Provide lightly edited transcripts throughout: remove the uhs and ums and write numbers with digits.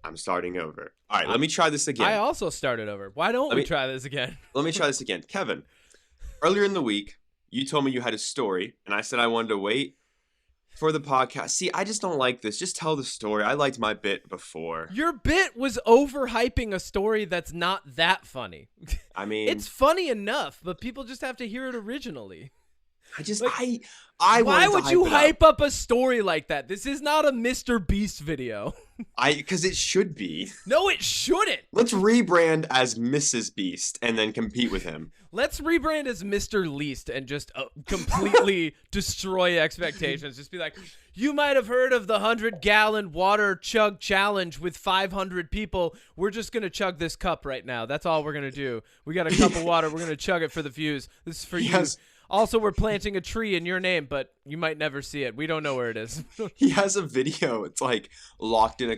I'm starting over. All right, let me try this again. I also started over. Why don't we try this again? Let me try this again. Kevin, earlier in the week, you told me you had a story, and I said I wanted to wait for the podcast. See, I just don't like this. Just tell the story. I liked my bit before. Your bit was overhyping a story that's not that funny. I mean, it's funny enough, but people just have to hear it originally. Why would you hype up a story like that? This is not a Mr. Beast video. Because it should be. No, it shouldn't. Let's rebrand as Mrs. Beast and then compete with him. Let's rebrand as Mr. Least and just completely destroy expectations. Just be like, you might have heard of the 100-gallon water chug challenge with 500 people. We're just going to chug this cup right now. That's all we're going to do. We got a cup of water. We're going to chug it for the views. This is for you. Also, we're planting a tree in your name, but you might never see it. We don't know where it is. He has a video. It's like locked in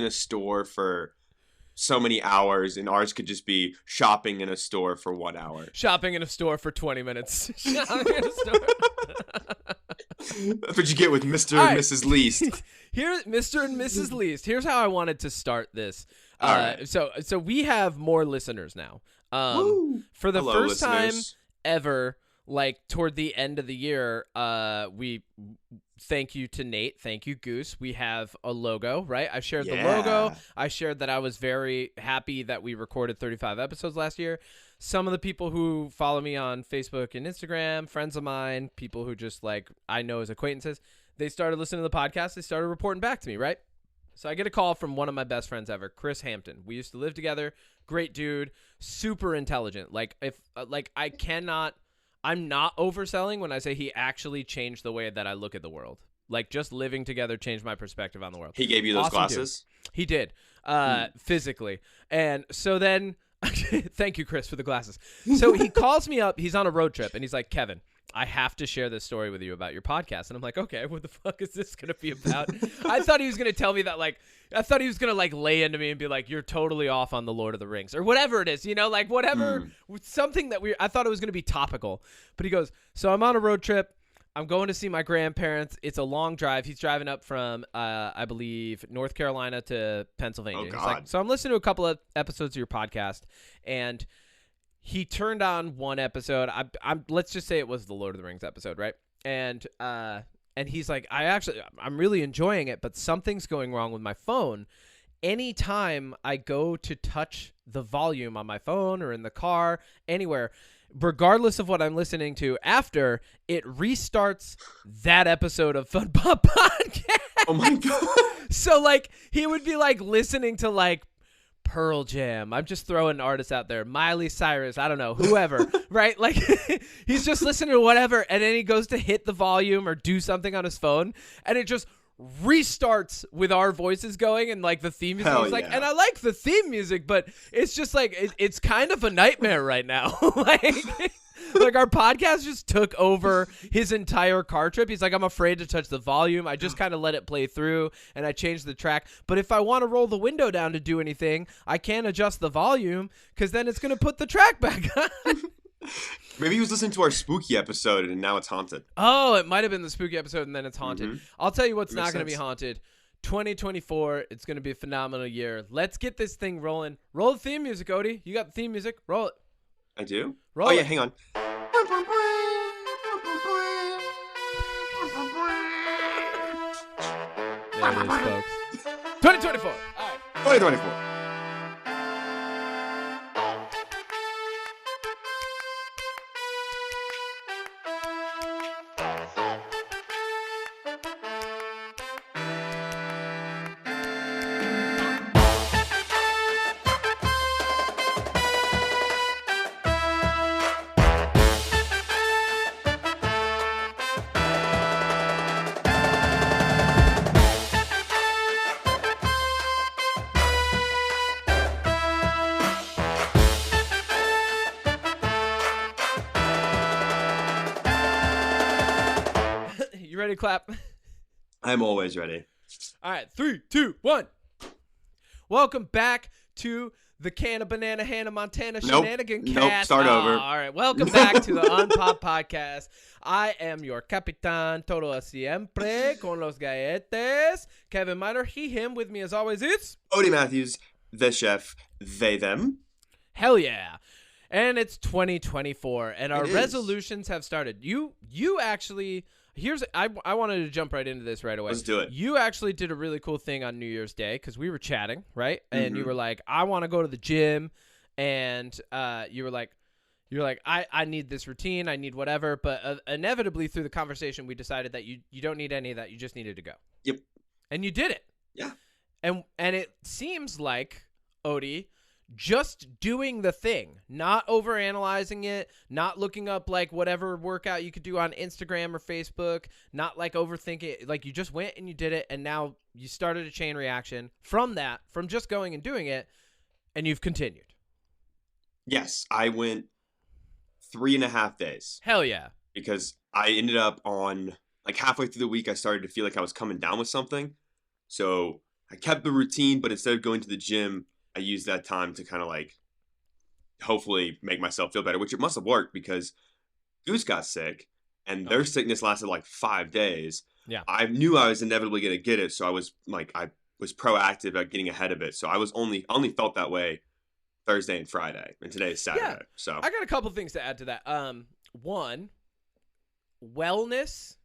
a store for so many hours, and ours could just be shopping in a store for 1 hour. Shopping in a store for 20 minutes. Shopping in a store. That's what you get with Mr. and Mrs. Least. Here, Mr. and Mrs. Least. Here's how I wanted to start this. All right. So we have more listeners now. For the Hello, first listeners. time ever, like toward the end of the year, we thank you to Nate. Thank you, Goose. We have a logo, right? I shared the logo. I shared that I was very happy that we recorded 35 episodes last year. Some of the people who follow me on Facebook and Instagram, friends of mine, people who just like I know as acquaintances, they started listening to the podcast. They started reporting back to me, right? So I get a call from one of my best friends ever, Chris Hampton. We used to live together. Great dude, super intelligent. I'm not overselling when I say he actually changed the way that I look at the world. Like, just living together changed my perspective on the world. He gave you those glasses? Dude. He did, physically. And so then, thank you, Chris, for the glasses. So he calls me up. He's on a road trip, and he's like, Kevin, I have to share this story with you about your podcast. And I'm like, okay, what the fuck is this going to be about? I thought he was going to tell me that, I thought he was going to, lay into me and be like, you're totally off on the Lord of the Rings or whatever it is, whatever, something that I thought it was going to be topical. But he goes, so I'm on a road trip. I'm going to see my grandparents. It's a long drive. He's driving up from, I believe, North Carolina to Pennsylvania. Oh, He's God. like, so I'm listening to a couple of episodes of your podcast, and he turned on one episode. Let's just say it was the Lord of the Rings episode, right? And he's like, I'm really enjoying it, but something's going wrong with my phone. Anytime I go to touch the volume on my phone or in the car, anywhere, regardless of what I'm listening to after, it restarts that episode of Fun Pop Podcast. Oh my God. So he would be listening to Pearl Jam. I'm just throwing artists out there. Miley Cyrus. I don't know. Whoever. Right? He's just listening to whatever. And then he goes to hit the volume or do something on his phone. And it just restarts with our voices going and the theme music. He's and I like the theme music, but it's just it's kind of a nightmare right now. Our podcast just took over his entire car trip. He's like, I'm afraid to touch the volume. I just kind of let it play through and I changed the track. But if I want to roll the window down to do anything, I can't adjust the volume because then it's going to put the track back on. Maybe he was listening to our spooky episode and now it's haunted. Oh, it might have been the spooky episode and then it's haunted. Mm-hmm. I'll tell you what's not going to be haunted. 2024, it's going to be a phenomenal year. Let's get this thing rolling. Roll the theme music, Odie. You got the theme music. Roll it. I do? Roll yeah, it. hang on. There it is, folks. 2024. All right. 2024. You ready to clap? I'm always ready. All right, 3, 2, 1. Welcome back to the can of banana Hannah Montana Nope. shenanigan Nope. cast. Start over. All right. Welcome back to the Unpop Podcast. I am your Capitan Todo Siempre con los Galletes. Kevin Miner, he, him. With me as always, it's Odie Matthews, the chef, they, them. hell yeah. And it's 2024, and our It is. resolutions have started. You actually, I wanted to jump right into this right away. Let's do it. You actually did a really cool thing on New Year's Day because we were chatting, right? And you Mhm. were like, I want to go to the gym, and you were like, I need this routine, I need whatever. But inevitably through the conversation, we decided that you don't need any of that. You just needed to go. Yep. And you did it. Yeah. And it seems like, Odie, just doing the thing, not overanalyzing it, not looking up like whatever workout you could do on Instagram or Facebook, not like overthinking it. Like you just went and you did it, and now you started a chain reaction from that, from just going and doing it, and you've continued. Yes, I went 3.5 days Hell yeah. because I ended up on like halfway through the week. I started to feel like I was coming down with something. So I kept the routine, but instead of going to the gym, I used that time to kind of like hopefully make myself feel better, which it must have worked because Goose got sick and their sickness lasted like 5 days. Yeah. I knew I was inevitably going to get it. So I was proactive about getting ahead of it. So I only felt that way Thursday and Friday, and today is Saturday. Yeah. So I got a couple things to add to that. One, wellness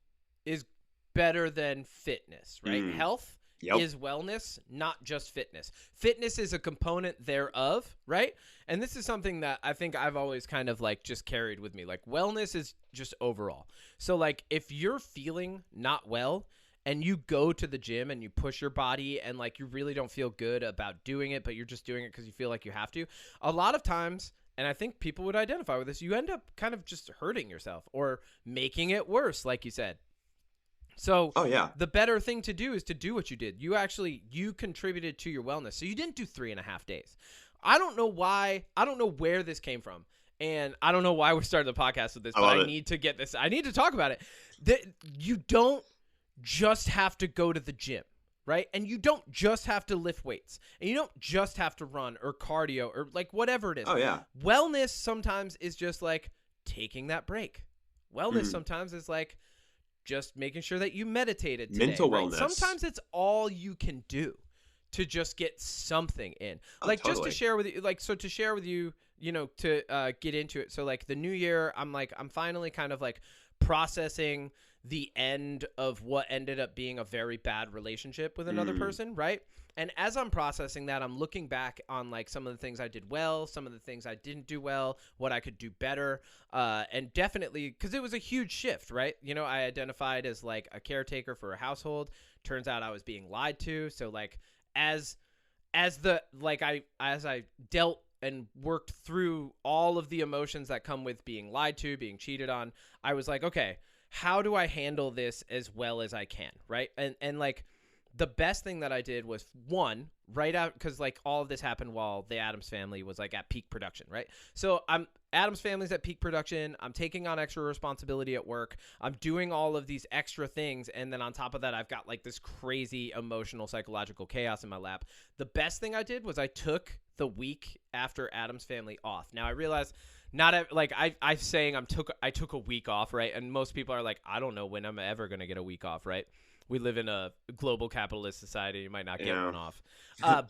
is better than fitness, right? Health is wellness, not just fitness. Fitness is a component thereof, right? And this is something that I think I've always kind of like just carried with me. Like wellness is just overall. So like if you're feeling not well and you go to the gym and you push your body and like you really don't feel good about doing it, but you're just doing it because you feel like you have to, a lot of times, and I think people would identify with this, you end up kind of just hurting yourself or making it worse, like you said. So the better thing to do is to do what you did. You contributed to your wellness. So you didn't do 3.5 days. I don't know why. I don't know where this came from. And I don't know why we started the podcast with this, but I need to get this. I need to talk about it. You don't just have to go to the gym, right? And you don't just have to lift weights. And you don't just have to run or cardio or like whatever it is. Oh, yeah. Wellness sometimes is just like taking that break. Wellness sometimes is like just making sure that you meditated today. Mental right? wellness. Sometimes it's all you can do to just get something in. Like totally. just to share with you, like, so to share with you, you know, to get into it. So like the new year, I'm finally kind of like processing the end of what ended up being a very bad relationship with another person, right? And as I'm processing that, I'm looking back on like some of the things I did well, some of the things I didn't do well, what I could do better, and definitely because it was a huge shift, right? You know, I identified as like a caretaker for a household. Turns out I was being lied to. So like as I dealt and worked through all of the emotions that come with being lied to, being cheated on, I was like, okay, how do I handle this as well as I can, right? And like the best thing that I did was one, right out, because like all of this happened while the Addams Family was like at peak production, right? So Addams Family's at peak production. I'm taking on extra responsibility at work. I'm doing all of these extra things. And then on top of that, I've got like this crazy emotional, psychological chaos in my lap. The best thing I did was I took the week after Addams Family off. Now I realize I'm saying I took a week off, right? And most people are like, I don't know when I'm ever going to get a week off, right? We live in a global capitalist society. You might not get one off.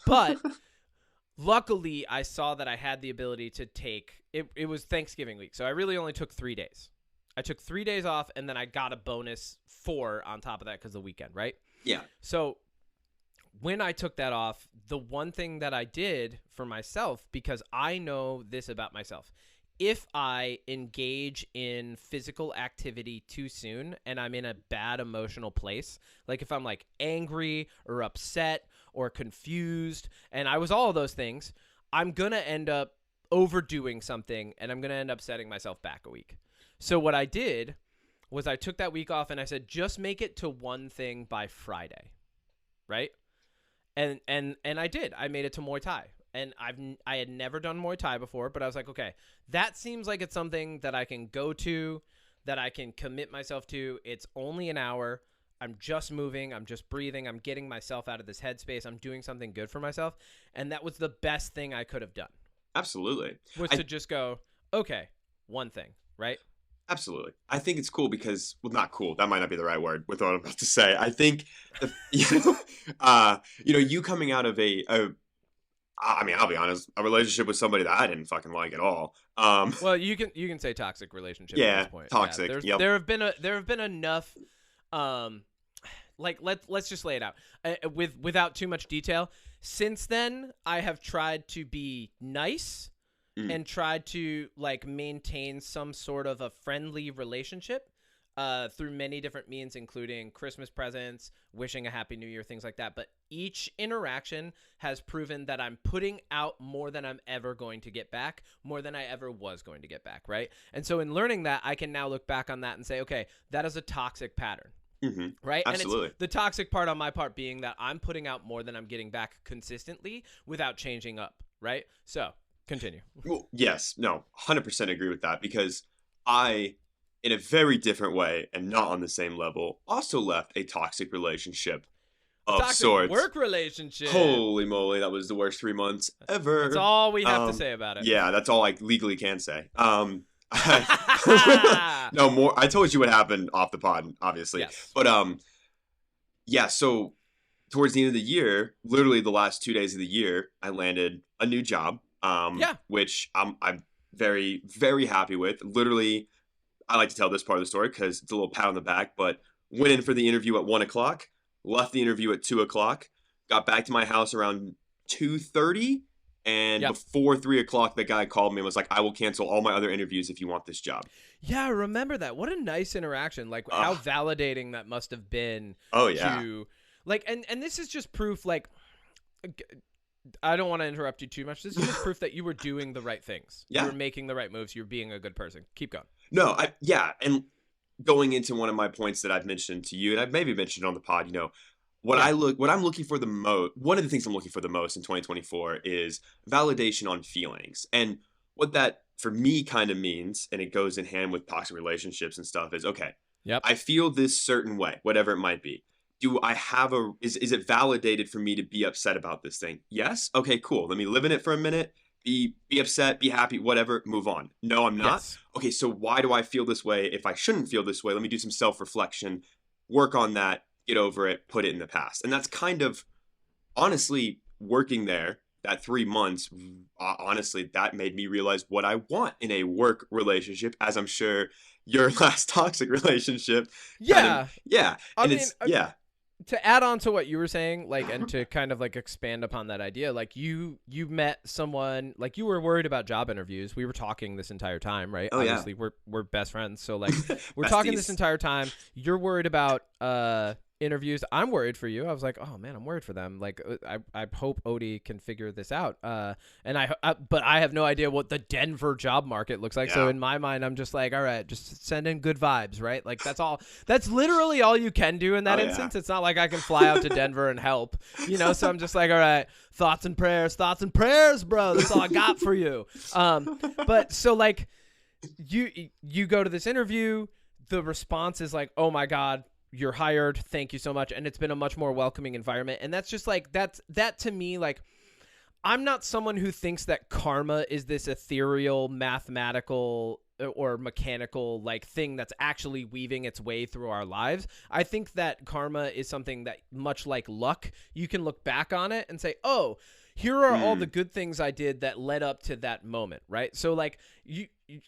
But luckily, I saw that I had the ability to take it. It was Thanksgiving week. So I really only took 3 days. I took 3 days off, and then I got a bonus 4 on top of that because of the weekend, right? Yeah. So when I took that off, the one thing that I did for myself, because I know this about myself, if I engage in physical activity too soon and I'm in a bad emotional place, like if I'm like angry or upset or confused, and I was all of those things, I'm going to end up overdoing something and I'm going to end up setting myself back a week. So what I did was I took that week off and I said, just make it to one thing by Friday, right? And I did. I made it to Muay Thai. And I had never done Muay Thai before, but I was like, okay, that seems like it's something that I can go to, that I can commit myself to. It's only an hour. I'm just moving, I'm just breathing, I'm getting myself out of this headspace, I'm doing something good for myself, and that was the best thing I could have done. Absolutely. Was I to just go, okay, one thing, right? Absolutely. I think it's cool because, well, not cool. That might not be the right word with what I'm about to say. I think, you coming out of I mean, I'll be honest, a relationship with somebody that I didn't fucking like at all. Well, you can say toxic relationship at this Yeah, point. Yeah, toxic. Yep. there have been enough um like let's just lay it out without too much detail. Since then, I have tried to be nice and tried to like maintain some sort of a friendly relationship through many different means, including Christmas presents, wishing a happy new year, things like that. But each interaction has proven that I'm putting out more than I'm ever going to get back, more than I ever was going to get back, right? And so in learning that, I can now look back on that and say, okay, that is a toxic pattern. Right. Absolutely. And it's the toxic part on my part being that I'm putting out more than I'm getting back consistently without changing up. Right. So continue. Well, yes, no, 100% agree with that because I, in a very different way and not on the same level, also left a toxic relationship of Toxic sorts. work relationship. Holy moly, that was the worst 3 months ever. That's all we have to say about it. Yeah, that's all I legally can say. No more. I told you what happened off the pod, obviously. Yes. But yeah. So towards the end of the year, literally the last 2 days of the year, I landed a new job. Which I'm very, very happy with. Literally, I like to tell this part of the story because it's a little pat on the back. But went in for the interview at 1:00, left the interview at 2:00, got back to my house around 2:30. And before 3:00, the guy called me and was like, I will cancel all my other interviews if you want this job. Yeah, I remember that. What a nice interaction. Like how validating that must have been. Oh, yeah. To, like, and this is just proof, like, I don't want to interrupt you too much. This is just proof that you were doing the right things. Yeah. You were making the right moves. You're being a good person. Keep going. No, and going into one of my points that I've mentioned to you, and I've maybe mentioned on the pod, what I'm looking for the most, one of the things I'm looking for the most in 2024 is validation on feelings. And what that for me kind of means, and it goes in hand with toxic relationships and stuff, is okay. Yep. I feel this certain way, whatever it might be. Do I have is it validated for me to be upset about this thing? Yes. Okay, cool. Let me live in it for a minute. Be upset, be happy, whatever, move on. No, I'm not. Yes. Okay, so why do I feel this way if I shouldn't feel this way? Let me do some self-reflection, work on that, get over it, put it in the past. And that's kind of, honestly, working there, that 3 months, honestly, that made me realize what I want in a work relationship, as I'm sure your last toxic relationship. Yeah. Yeah. And to add on to what you were saying, like, and to kind of like expand upon that idea, like you met someone, like you were worried about job interviews. We were talking this entire time, right? Oh, Obviously, we're best friends. So like we're talking this entire time. You're worried about interviews. I'm worried for you. I was like, oh man, I'm worried for them. Like I hope Odie can figure this out. And but I have no idea what the Denver job market looks like. Yeah. So in my mind, I'm just like, all right, just send in good vibes, right? Like that's all. That's literally all you can do in that instance. It's not like I can fly out to Denver and help, So I'm just like, all right, thoughts and prayers, bro. That's all I got for you. But so like, you go to this interview. The response is like, oh my God, you're hired. Thank you so much. And it's been a much more welcoming environment. And that's just like, that to me, like, I'm not someone who thinks that karma is this ethereal, mathematical or mechanical like thing that's actually weaving its way through our lives. I think that karma is something that, much like luck, you can look back on it and say, oh, here are all the good things I did that led up to that moment, right? So like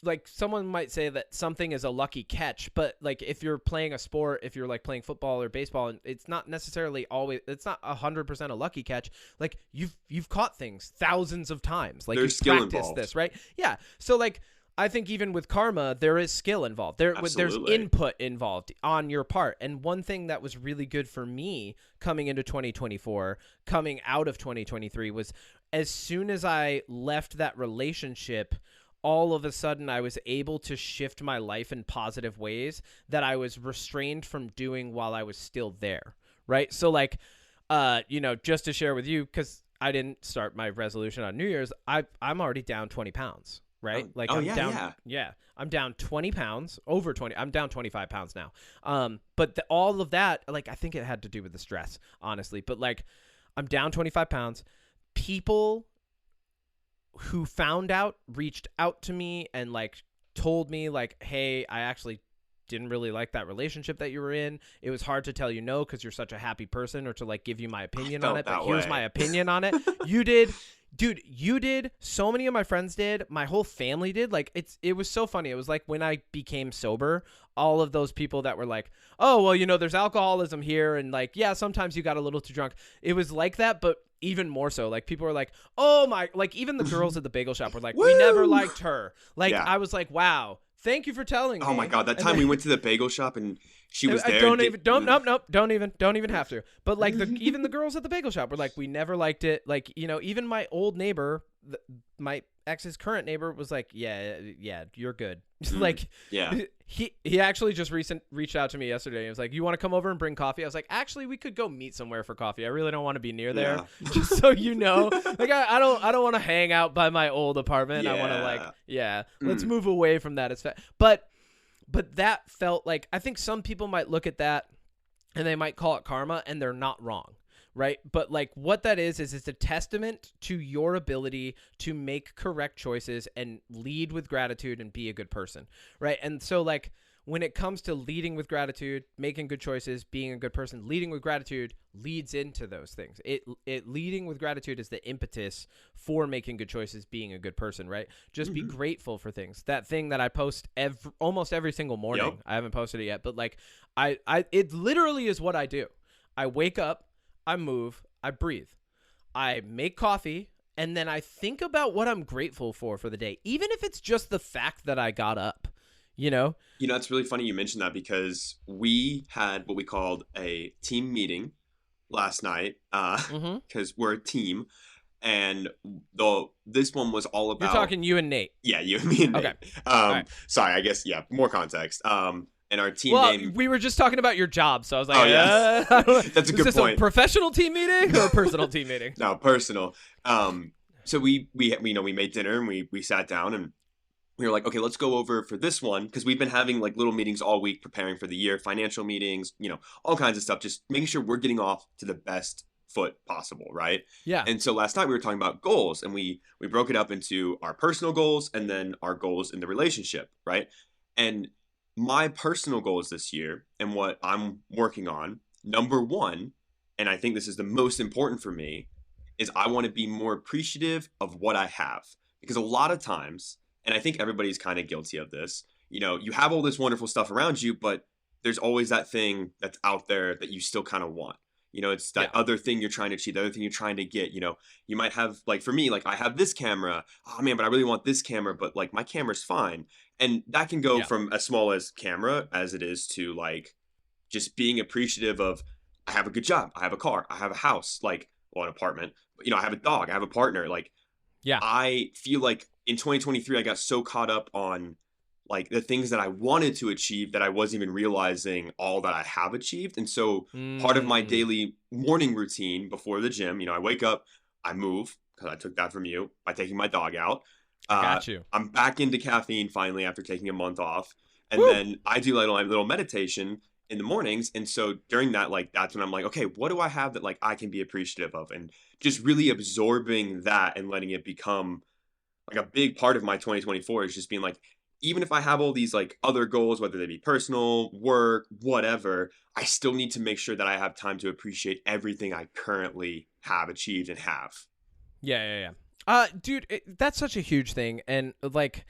like someone might say that something is a lucky catch, but like if you're playing a sport, if you're like playing football or baseball, and it's not necessarily always, it's not 100% a lucky catch. Like you've caught things thousands of times. Like there's you've skill practiced involved. this, right? Yeah. So like I think even with karma, there is skill involved. There's input involved on your part. And one thing that was really good for me coming into 2024, coming out of 2023, was as soon as I left that relationship, all of a sudden I was able to shift my life in positive ways that I was restrained from doing while I was still there. Right. So like, just to share with you, because I didn't start my resolution on New Year's, I'm already down 20 pounds. right? Oh, Like oh I'm yeah, down, yeah. yeah, I'm down 20 pounds, over 20. I'm down 25 pounds now. But all of that, like I think it had to do with the stress, honestly. But like I'm down 25 pounds. People who found out reached out to me and like told me like, hey, I actually didn't really like that relationship that you were in. It was hard to tell you no because you're such a happy person, or to like give you my I opinion on felt it, but that here's my way. opinion on it. You did. Dude, you did. So many of my friends did. My whole family did. Like it was so funny. It was like when I became sober, all of those people that were like, oh, well, there's alcoholism here, and like, yeah, sometimes you got a little too drunk. It was like that, but even more so. Like people were like, oh my, like even the girls at the bagel shop were like, we never Woo! liked her. Like Yeah. I was like, wow, thank you for telling Oh my me. God, that And time then, we went to the bagel shop and she was I there. don't even don't even have to. But like even the girls at the bagel shop were like, we never liked it. Like even my old neighbor, my ex's current neighbor was like, yeah, you're good. Like Yeah. he actually just reached out to me yesterday. He was like, you want to come over and bring coffee? I was like, actually, we could go meet somewhere for coffee. I really don't want to be near there. Yeah. Just so you know, like I don't want to hang out by my old apartment. I want to like, let's move away from that. But that felt like, I think some people might look at that and they might call it karma, and they're not wrong, right? But like what that is it's a testament to your ability to make correct choices and lead with gratitude and be a good person, right? And so like when it comes to leading with gratitude, making good choices, being a good person, leading with gratitude leads into those things. It leading with gratitude is the impetus for making good choices, being a good person, right? Just be grateful for things. That thing that I post almost every single morning. Yep. I haven't posted it yet, but like it literally is what I do. I wake up, I move, I breathe, I make coffee, and then I think about what I'm grateful for the day, even if it's just the fact that I got up. It's really funny you mentioned that because we had what we called a team meeting last night because we're a team. And this one was all about. You're talking you and Nate. Yeah, you and me and Nate. Okay. Right. Sorry, I guess, yeah, more context. And our team name. We were just talking about your job, so I was like, oh, yeah. That's a good is this point. A professional team meeting or a personal team meeting? No, personal. So we made dinner and we sat down and we were like, okay, let's go over for this one, because we've been having like little meetings all week preparing for the year, financial meetings, all kinds of stuff, just making sure we're getting off to the best foot possible, right? Yeah. And so last night we were talking about goals, and we broke it up into our personal goals and then our goals in the relationship, right? And my personal goals this year and what I'm working on, number one, and I think this is the most important for me, is I want to be more appreciative of what I have. Because a lot of times, and I think everybody's kind of guilty of this, you have all this wonderful stuff around you, but there's always that thing that's out there that you still kind of want. It's that other thing you're trying to achieve, the other thing you're trying to get. You might have, like for me, like I have this camera. Oh man, but I really want this camera, but like my camera's fine. And that can go from as small as camera as it is to like just being appreciative of, I have a good job, I have a car, I have a house, like, well, an apartment, I have a dog, I have a partner. Like, I feel like in 2023, I got so caught up on like the things that I wanted to achieve that I wasn't even realizing all that I have achieved. And so part of my daily morning routine before the gym, I wake up, I move, because I took that from you, by taking my dog out. Got you. I'm back into caffeine finally after taking a month off. And Woo! then I do like a little meditation in the mornings. And so during that, like, that's when I'm like, okay, what do I have that like I can be appreciative of? And just really absorbing that and letting it become like a big part of my 2024 is just being like, even if I have all these like other goals, whether they be personal, work, whatever, I still need to make sure that I have time to appreciate everything I currently have achieved and have. Yeah. Dude, that's such a huge thing. And like,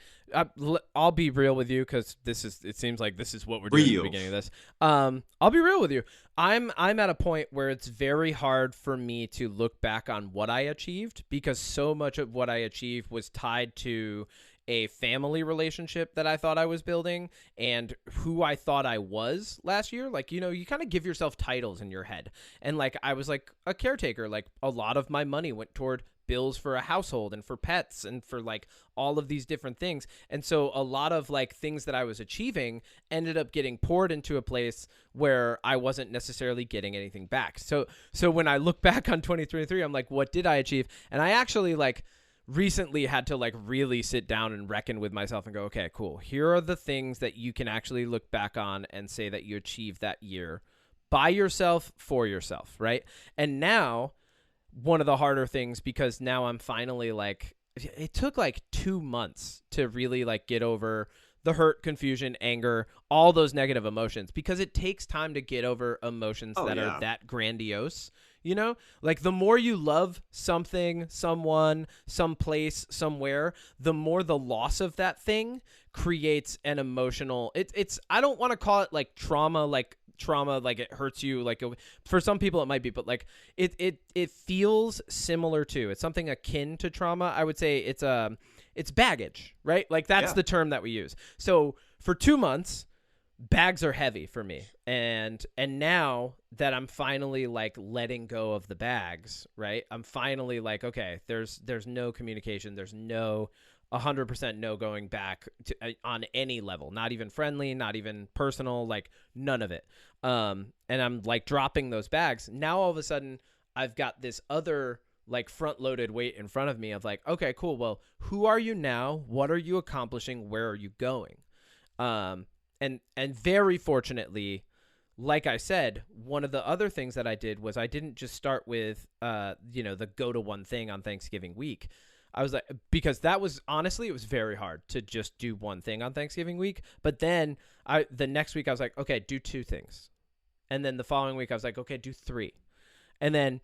I'll be real with you, because it seems like this is what we're doing at the beginning of this. I'll be real with you. I'm at a point where it's very hard for me to look back on what I achieved, because so much of what I achieved was tied to a family relationship that I thought I was building and who I thought I was last year. Like, you kind of give yourself titles in your head. And like, I was like a caretaker. Like a lot of my money went toward bills for a household and for pets and for like all of these different things. And so a lot of like things that I was achieving ended up getting poured into a place where I wasn't necessarily getting anything back. So when I look back on 2023, I'm like, what did I achieve? And I actually like recently had to like really sit down and reckon with myself and go, okay, cool. Here are the things that you can actually look back on and say that you achieved that year by yourself, for yourself, right? And now one of the harder things, because now I'm finally like, it took like 2 months to really like get over the hurt, confusion, anger, all those negative emotions, because it takes time to get over emotions that are that grandiose. You know, like the more you love something, someone, someplace, somewhere, the more the loss of that thing creates an emotional, it's, I don't want to call it like trauma, like it hurts you, like for some people it might be, but like it feels similar to, it's something akin to trauma. I would say it's baggage, right? Like that's the term that we use. So for 2 months, bags are heavy for me. And now that I'm finally like letting go of the bags, right? I'm finally like, okay, there's no communication. There's no 100% no going back to, on any level, not even friendly, not even personal, like none of it. And I'm like dropping those bags. Now all of a sudden I've got this other like front loaded weight in front of me of like, okay, cool. Well, who are you now? What are you accomplishing? Where are you going? And very fortunately, like I said, one of the other things that I did was I didn't just start with, the go to one thing on Thanksgiving week. I was like, because that was honestly, it was very hard to just do one thing on Thanksgiving week. But then the next week I was like, okay, do 2 things. And then the following week I was like, okay, do 3. And then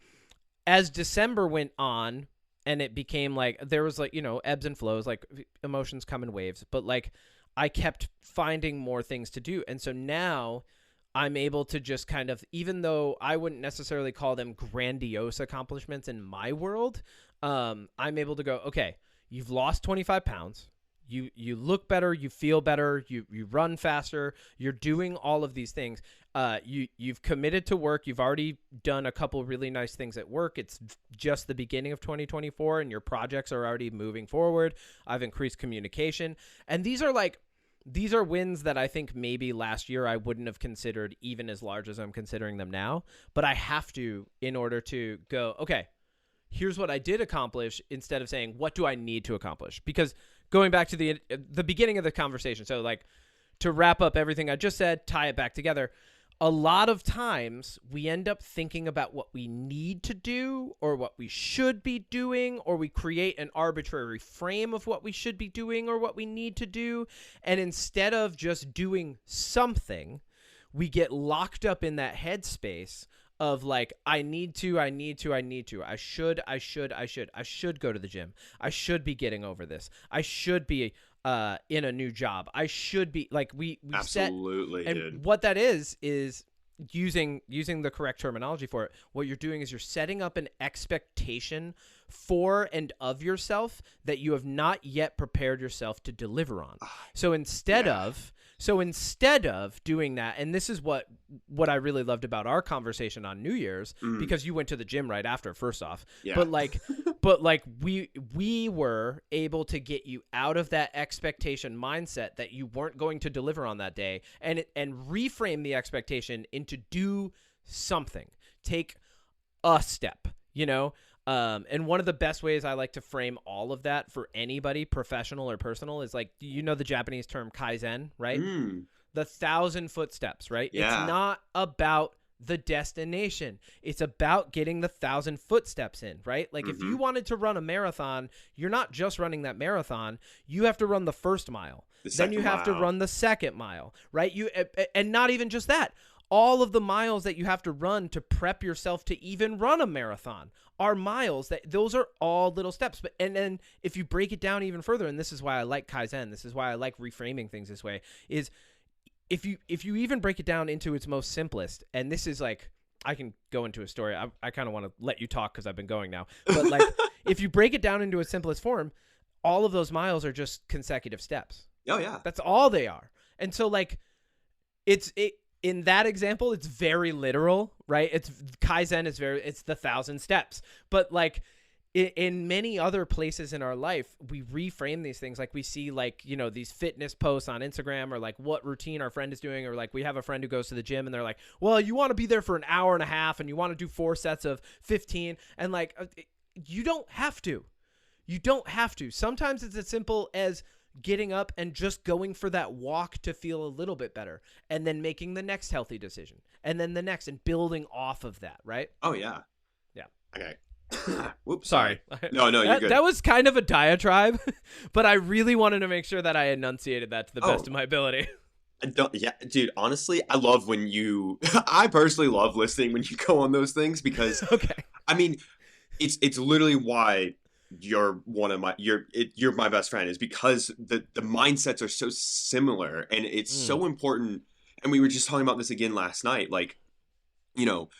as December went on and it became like, there was like, ebbs and flows, like emotions come in waves, but like I kept finding more things to do. And so now I'm able to just kind of, even though I wouldn't necessarily call them grandiose accomplishments in my world, I'm able to go, okay, you've lost 25 pounds. You look better, you feel better, you run faster, you're doing all of these things. You've committed to work. You've already done a couple really nice things at work. It's just the beginning of 2024 and your projects are already moving forward. I've increased communication. And these are wins that I think maybe last year I wouldn't have considered even as large as I'm considering them now. But I have to, in order to go, okay, here's what I did accomplish, instead of saying, what do I need to accomplish? Because going back to the beginning of the conversation, so like to wrap up everything I just said, tie it back together, a lot of times we end up thinking about what we need to do or what we should be doing, or we create an arbitrary frame of what we should be doing or what we need to do. And instead of just doing something, we get locked up in that headspace of like, I should go to the gym. I should be getting over this. I should be in a new job. I should be like, we absolutely set, and dude. what that is using the correct terminology for it. What you're doing is you're setting up an expectation for and of yourself that you have not yet prepared yourself to deliver on. So instead of doing that, and this is what I really loved about our conversation on New Year's, because you went to the gym right after, first off, but like we were able to get you out of that expectation mindset that you weren't going to deliver on that day, and reframe the expectation into do something, take a step, and one of the best ways I like to frame all of that for anybody, professional or personal, is like, the Japanese term Kaizen, right? The 1,000 footsteps, right? Yeah. It's not about the destination. It's about getting the 1,000 footsteps in, right? Like if you wanted to run a marathon, you're not just running that marathon. You have to run the first mile. Then you have to run the second mile, right? And not even just that. All of the miles that you have to run to prep yourself to even run a marathon are miles. Those are all little steps. And then if you break it down even further, and this is why I like Kaizen, this is why I like reframing things this way, is if you even break it down into its most simplest, and this is like, I can go into a story. I kind of want to let you talk because I've been going now. But like, if you break it down into its simplest form, all of those miles are just consecutive steps. Oh yeah. That's all they are. And so like, in that example, it's very literal, right? It's Kaizen is it's the 1,000 steps. But like in many other places in our life, we reframe these things. Like we see like, these fitness posts on Instagram, or like what routine our friend is doing, or like we have a friend who goes to the gym and they're like, well, you want to be there for an hour and a half and you want to do 4 sets of 15. And like, you don't have to. You don't have to. Sometimes it's as simple as getting up and just going for that walk to feel a little bit better, and then making the next healthy decision, and then the next, and building off of that, right? Oh yeah. Yeah. Okay. Whoops. Sorry. No, you're good. That was kind of a diatribe, but I really wanted to make sure that I enunciated that to the best of my ability. Yeah, dude, honestly, I love when you I personally love listening when you go on those things because Okay. I mean, it's literally why you're you're my best friend, is because the mindsets are so similar, and it's so important. And we were just talking about this again last night. Like, you know,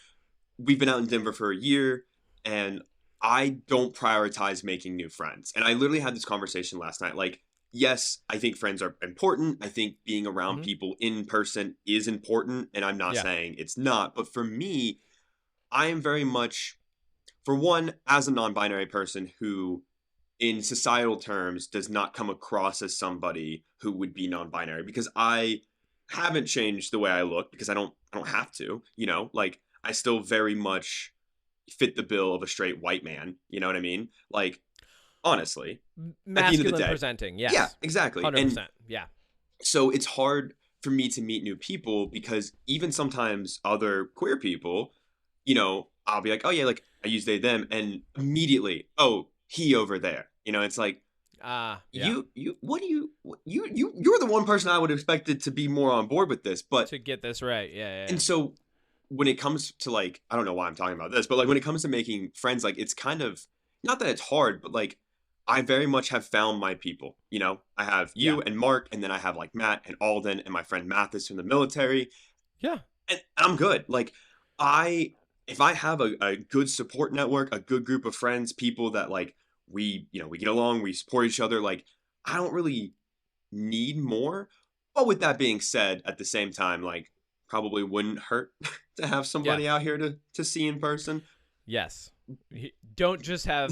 we've been out in Denver for a year, and I don't prioritize making new friends. And I literally had this conversation last night. Like, yes, I think friends are important. I think being around people in person is important. And I'm not saying it's not. But for me, I am very much, for one, as a non-binary person who, in societal terms, does not come across as somebody who would be non-binary, because I haven't changed the way I look, because I don't have to, like, I still very much fit the bill of a straight white man. You know what I mean? Like, honestly, Masculine at the end of the day, presenting. Yes. Yeah, exactly. 100%. And yeah. so it's hard for me to meet new people, because even sometimes other queer people, I'll be like, oh yeah, like I use they, them, and immediately, oh, he over there. It's like, yeah. you're the one person I would have expected to be more on board with this, but to get this right. Yeah. And so when it comes to, like, I don't know why I'm talking about this, but like when it comes to making friends, like, it's kind of, not that it's hard, but like I very much have found my people. I have you and Mark, and then I have like Matt and Alden and my friend Mathis from the military. Yeah. And I'm good. Like, if I have a good support network, a good group of friends, people that like we get along, we support each other, like, I don't really need more. But with that being said, at the same time, like, probably wouldn't hurt to have somebody out here to see in person. Yes. Don't just have,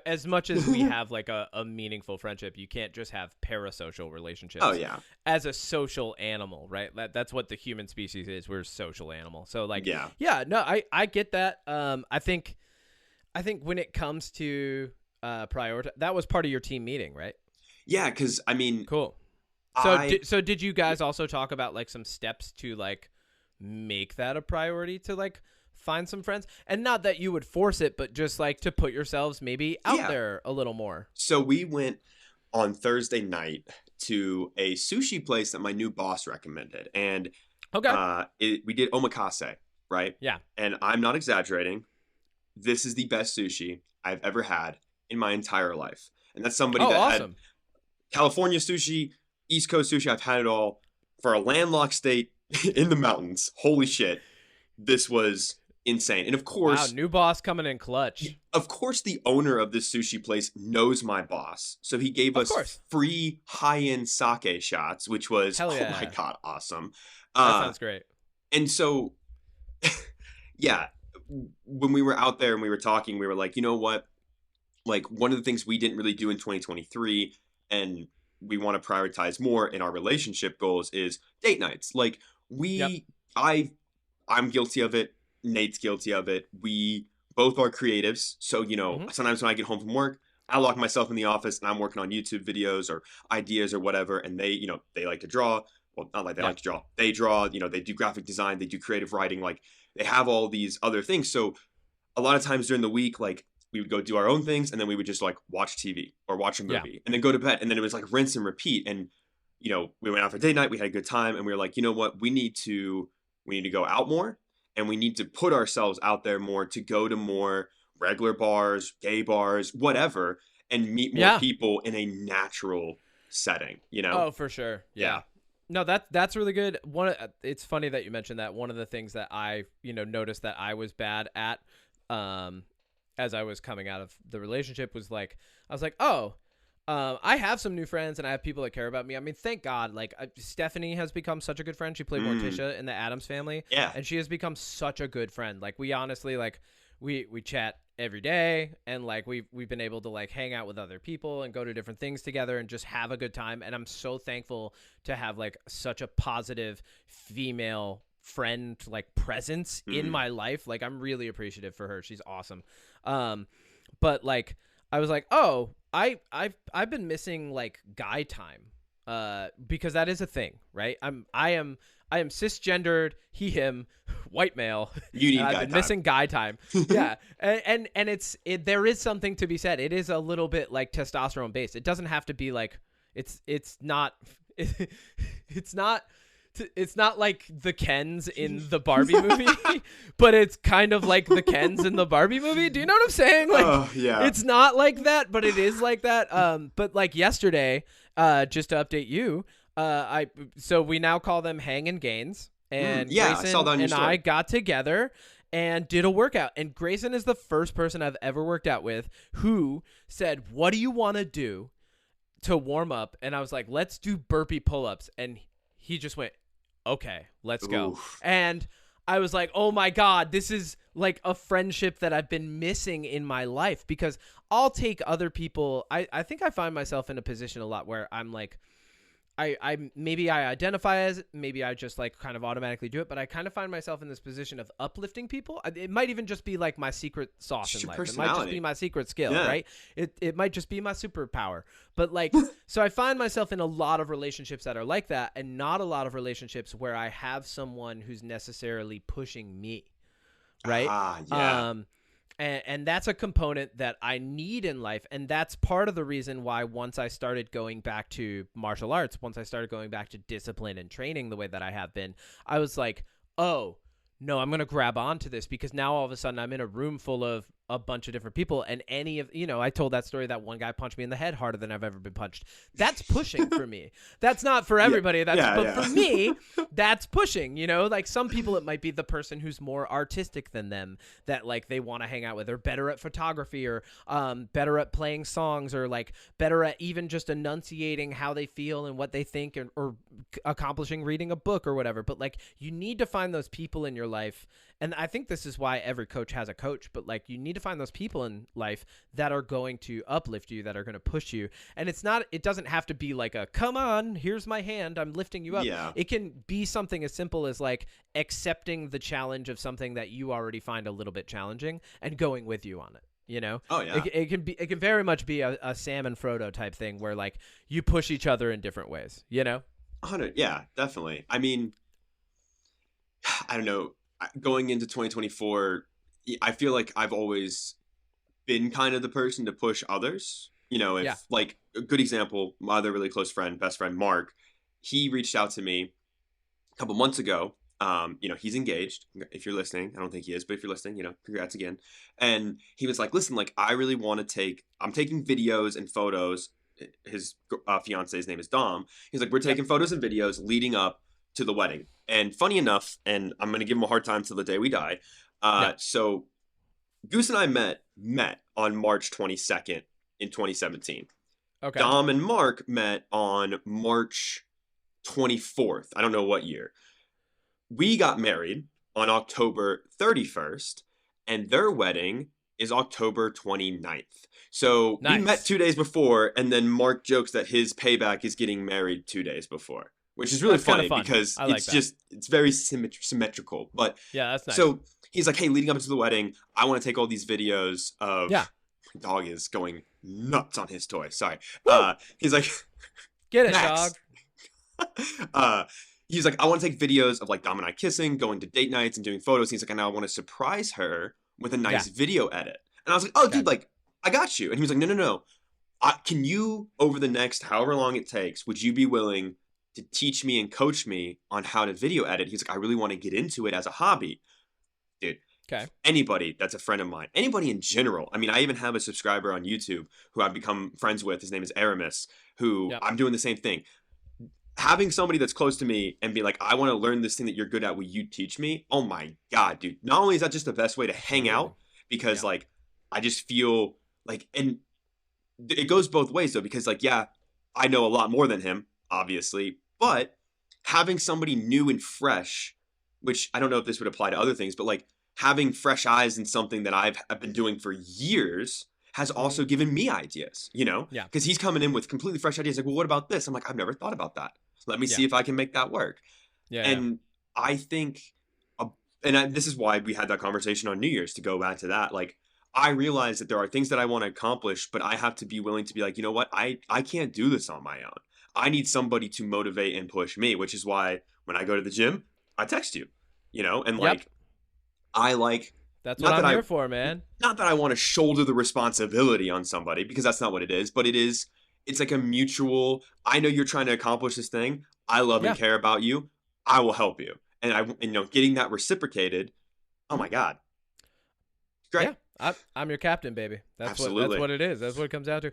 as much as we have like a meaningful friendship, you can't just have parasocial relationships. Oh yeah. As a social animal, right? That's what the human species is. We're a social animal. So like, no, I get that. I think when it comes to prioritize, that was part of your team meeting, right? Yeah. 'Cause I mean, cool. So did you guys also talk about like some steps to like make that a priority, to like find some friends? And not that you would force it, but just like to put yourselves maybe out there a little more. So we went on Thursday night to a sushi place that my new boss recommended. And we did omakase, right? Yeah. And I'm not exaggerating. This is the best sushi I've ever had in my entire life. And that's somebody that had California sushi, East Coast sushi. I've had it all. For a landlocked state in the mountains, holy shit, this was insane. And of course, wow, new boss coming in clutch. Of course, the owner of this sushi place knows my boss, so he gave us free high-end sake shots, which was oh my god, awesome. That sounds great. And so, yeah, when we were out there and we were talking, we were like, you know what? Like, one of the things we didn't really do in 2023, and we want to prioritize more in our relationship goals, is date nights. Like, I'm guilty of it. Nate's guilty of it. We both are creatives. So, sometimes when I get home from work, I lock myself in the office and I'm working on YouTube videos or ideas or whatever. And they like to draw. Well, not like they like to draw. They draw, they do graphic design, they do creative writing. Like, they have all these other things. So a lot of times during the week, like, we would go do our own things, and then we would just like watch TV or watch a movie and then go to bed. And then it was like rinse and repeat. And, we went out for date night, we had a good time, and we were like, you know what, we need to go out more, and we need to put ourselves out there more, to go to more regular bars, gay bars, whatever, and meet more people in a natural setting, Oh, for sure. Yeah. No, that's really good. It's funny that you mentioned that. One of the things that I, noticed that I was bad at, as I was coming out of the relationship, was like, I was like, I have some new friends and I have people that care about me. I mean, thank God, like, Stephanie has become such a good friend. She played Morticia in the Addams Family. Yeah. And she has become such a good friend. Like, we honestly, like, we chat every day, and like we've been able to like hang out with other people and go to different things together and just have a good time. And I'm so thankful to have like such a positive female friend like presence in my life. Like, I'm really appreciative for her. She's awesome. But like, I was like, I've been missing like guy time, because that is a thing, right? I am cisgendered, he him, white male, You and need I've guy been time. missing guy time. Yeah, and there is something to be said. It is a little bit like testosterone based. It doesn't have to be like it's not it's not. It's not like the Kens in the Barbie movie, but it's kind of like the Kens in the Barbie movie. Do you know what I'm saying? Like, Oh, yeah. it's not like that, but it is like that. But like yesterday, just to update you, so we now call them Hang and Gains, and yeah, Grayson I saw that on your and story. I got together and did a workout. And Grayson is the first person I've ever worked out with who said, "What do you want to do to warm up?" And I was like, "Let's do burpee pull-ups," and he just went, "Okay, let's go." Oof. And I was like, oh my God, this is like a friendship that I've been missing in my life, because I'll take other people. I think I find myself in a position a lot where I'm like, I maybe I identify as it, maybe I just like kind of automatically do it, but I kind of find myself in this position of uplifting people. It might even just be like my secret sauce Just in your life. It might just be personality. my secret skill, Yeah. right? It might just be my superpower. But like, so I find myself in a lot of relationships that are like that, and not a lot of relationships where I have someone who's necessarily pushing me, right? Ah, yeah. And that's a component that I need in life. And that's part of the reason why once I started going back to martial arts, once I started going back to discipline and training the way that I have been, I was like, oh, no, I'm going to grab onto this, because now all of a sudden I'm in a room full of a bunch of different people, and any of, I told that story that one guy punched me in the head harder than I've ever been punched. That's pushing for me. That's not for everybody. But for me, that's pushing, like some people, it might be the person who's more artistic than them that like they want to hang out with, or better at photography, or better at playing songs, or like better at even just enunciating how they feel and what they think, or accomplishing reading a book or whatever. But like, you need to find those people in your life. And I think this is why every coach has a coach, but like, you need to find those people in life that are going to uplift you, that are going to push you. And it doesn't have to be like a, come on, here's my hand, I'm lifting you up. Yeah. It can be something as simple as like accepting the challenge of something that you already find a little bit challenging and going with you on it. Oh, yeah. It can very much be a Sam and Frodo type thing where like you push each other in different ways, 100. Yeah, definitely. I mean, I don't know. Going into 2024, I feel like I've always been kind of the person to push others. If like a good example, my other really close friend, best friend, Mark, he reached out to me a couple months ago. He's engaged. If you're listening, I don't think he is, but if you're listening, congrats again. And he was like, listen, like, I really want to I'm taking videos and photos. His fiance's name is Dom. He's like, we're taking photos and videos leading up to the wedding. And funny enough, and I'm going to give him a hard time till the day we die. So Goose and I met on March 22nd in 2017. Okay. Dom and Mark met on March 24th. I don't know what year. We got married on October 31st, and their wedding is October 29th. So Nice. We met 2 days before, and then Mark jokes that his payback is getting married 2 days before, which is really That's kinda funny fun. because I like it's that. just, it's very symmetrical. But Yeah, that's nice. so he's like, hey, leading up to the wedding, I want to take all these videos of, Yeah. my dog is going nuts on his toy. Sorry. He's like, Get it, Max. dog. He's like, I want to take videos of like Dom and I kissing, going to date nights and doing photos. He's like, and I want to surprise her with a nice video edit. And I was like, oh, dude, like, I got you. And he was like, no. Can you, over the next however long it takes, would you be willing to teach me and coach me on how to video edit? He's like, I really want to get into it as a hobby. Dude. Okay. Anybody that's a friend of mine, anybody in general. I mean, I even have a subscriber on YouTube who I've become friends with. His name is Aramis, who I'm doing the same thing. Having somebody that's close to me and be like, I want to learn this thing that you're good at. Will you teach me? Oh my God, dude. Not only is that just the best way to hang out, because like, I just feel like, and it goes both ways though, because like, yeah, I know a lot more than him, obviously, but having somebody new and fresh, which I don't know if this would apply to other things, but like having fresh eyes in something that I've been doing for years has also given me ideas, Yeah. Because he's coming in with completely fresh ideas. Like, well, what about this? I'm like, I've never thought about that. Let me see if I can make that work. And I think, this is why we had that conversation on New Year's, to go back to that. Like, I realize that there are things that I want to accomplish, but I have to be willing to be like, you know what? I can't do this on my own. I need somebody to motivate and push me, which is why when I go to the gym, I text you, and Yep. like I like That's what not that I'm I here for, man. not that I want to shoulder the responsibility on somebody because that's not what it is, but it's like a mutual, I know you're trying to accomplish this thing. I love and Yeah. care about you. I will help you. Getting that reciprocated, oh Mhm. my God. Great. Yeah, I'm your captain, baby. That's Absolutely. what it is. That's what it comes down to.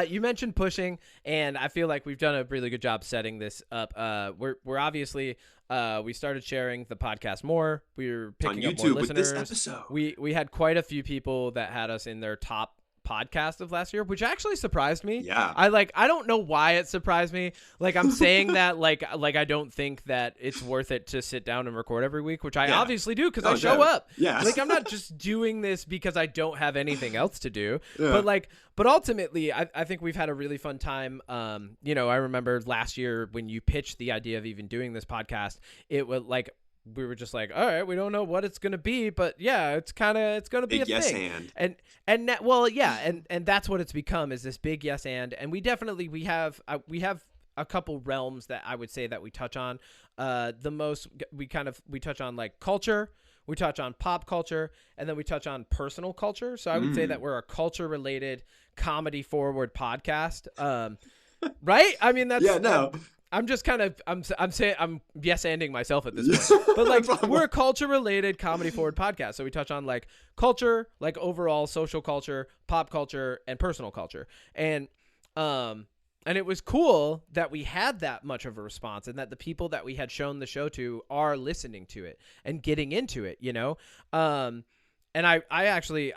You mentioned pushing, and I feel like we've done a really good job setting this up. We're obviously we started sharing the podcast more. We're On picking up more YouTube with this listeners. episode. We had quite a few people that had us in their top podcast of last year, which actually surprised me. Yeah. I don't know why it surprised me. Like I'm saying that like I don't think that it's worth it to sit down and record every week, which I Yeah. obviously do because Oh, I show no. up. Yeah. Like I'm not just doing this because I don't have anything else to do. Yeah. But ultimately I think we've had a really fun time. I remember last year when you pitched the idea of even doing this podcast, it was like we were just like, all right, we don't know what it's gonna be, but yeah, it's gonna be Big a yes thing. and. And that's what it's become, is this big yes and we definitely we have a couple realms that I would say that we touch on. The most we touch on like culture, we touch on pop culture, and then we touch on personal culture. So I would say that we're a culture related, comedy forward podcast. Right? I mean that's Yeah, no. I'm just kind of I'm saying I'm yes-anding myself at this point. But like we're a culture related comedy forward podcast. So we touch on like culture, like overall social culture, pop culture, and personal culture. And it was cool that we had that much of a response and that the people that we had shown the show to are listening to it and getting into it, And I actually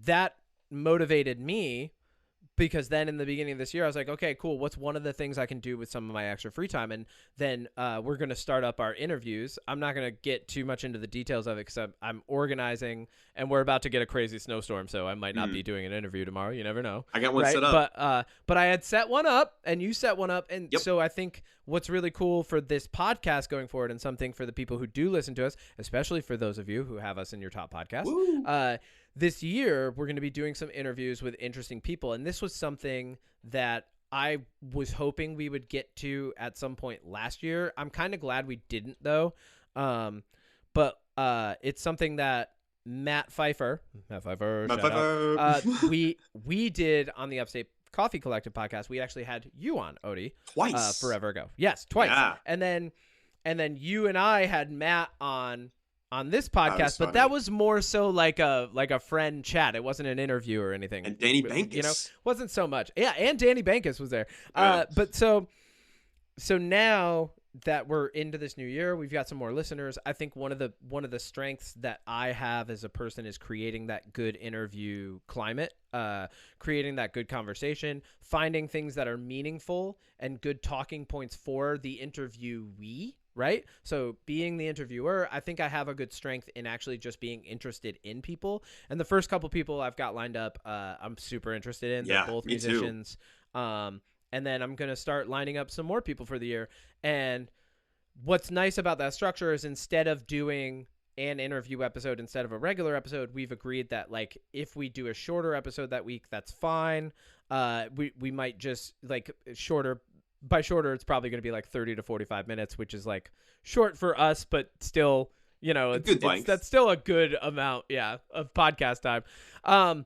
that motivated me, because then in the beginning of this year, I was like, okay, cool. What's one of the things I can do with some of my extra free time? And then we're going to start up our interviews. I'm not going to get too much into the details of it because I'm organizing, and we're about to get a crazy snowstorm. So I might not be doing an interview tomorrow. You never know. I got one set up. But I had set one up and you set one up. And Yep. so I think what's really cool for this podcast going forward, and something for the people who do listen to us, especially for those of you who have us in your top podcast, this year, we're going to be doing some interviews with interesting people. And this was something that I was hoping we would get to at some point last year. I'm kind of glad we didn't, though. But it's something that Matt Pfeiffer, shout out, we did on the Upstate Coffee Collective podcast. We actually had you on, Odie. Twice. Forever ago. Yes, twice. Yeah. And then you and I had Matt on this podcast, but funny. that was more so like a friend chat. It wasn't an interview or anything. And Danny Bankus. Wasn't so much. Yeah, and Danny Bankus was there. Yeah. But so now that we're into this new year, we've got some more listeners. I think one of the strengths that I have as a person is creating that good interview climate, creating that good conversation, finding things that are meaningful and good talking points for the interviewee. Right? So being the interviewer, I think I have a good strength in actually just being interested in people. And the first couple people I've got lined up, I'm super interested in. Yeah, They're both me too. musicians. And then I'm going to start lining up some more people for the year. And what's nice about that structure is instead of doing an interview episode instead of a regular episode, we've agreed that like if we do a shorter episode that week, that's fine. We might just like shorter. By shorter, it's probably going to be like 30 to 45 minutes, which is like short for us, but still, that's still a good amount, of podcast time.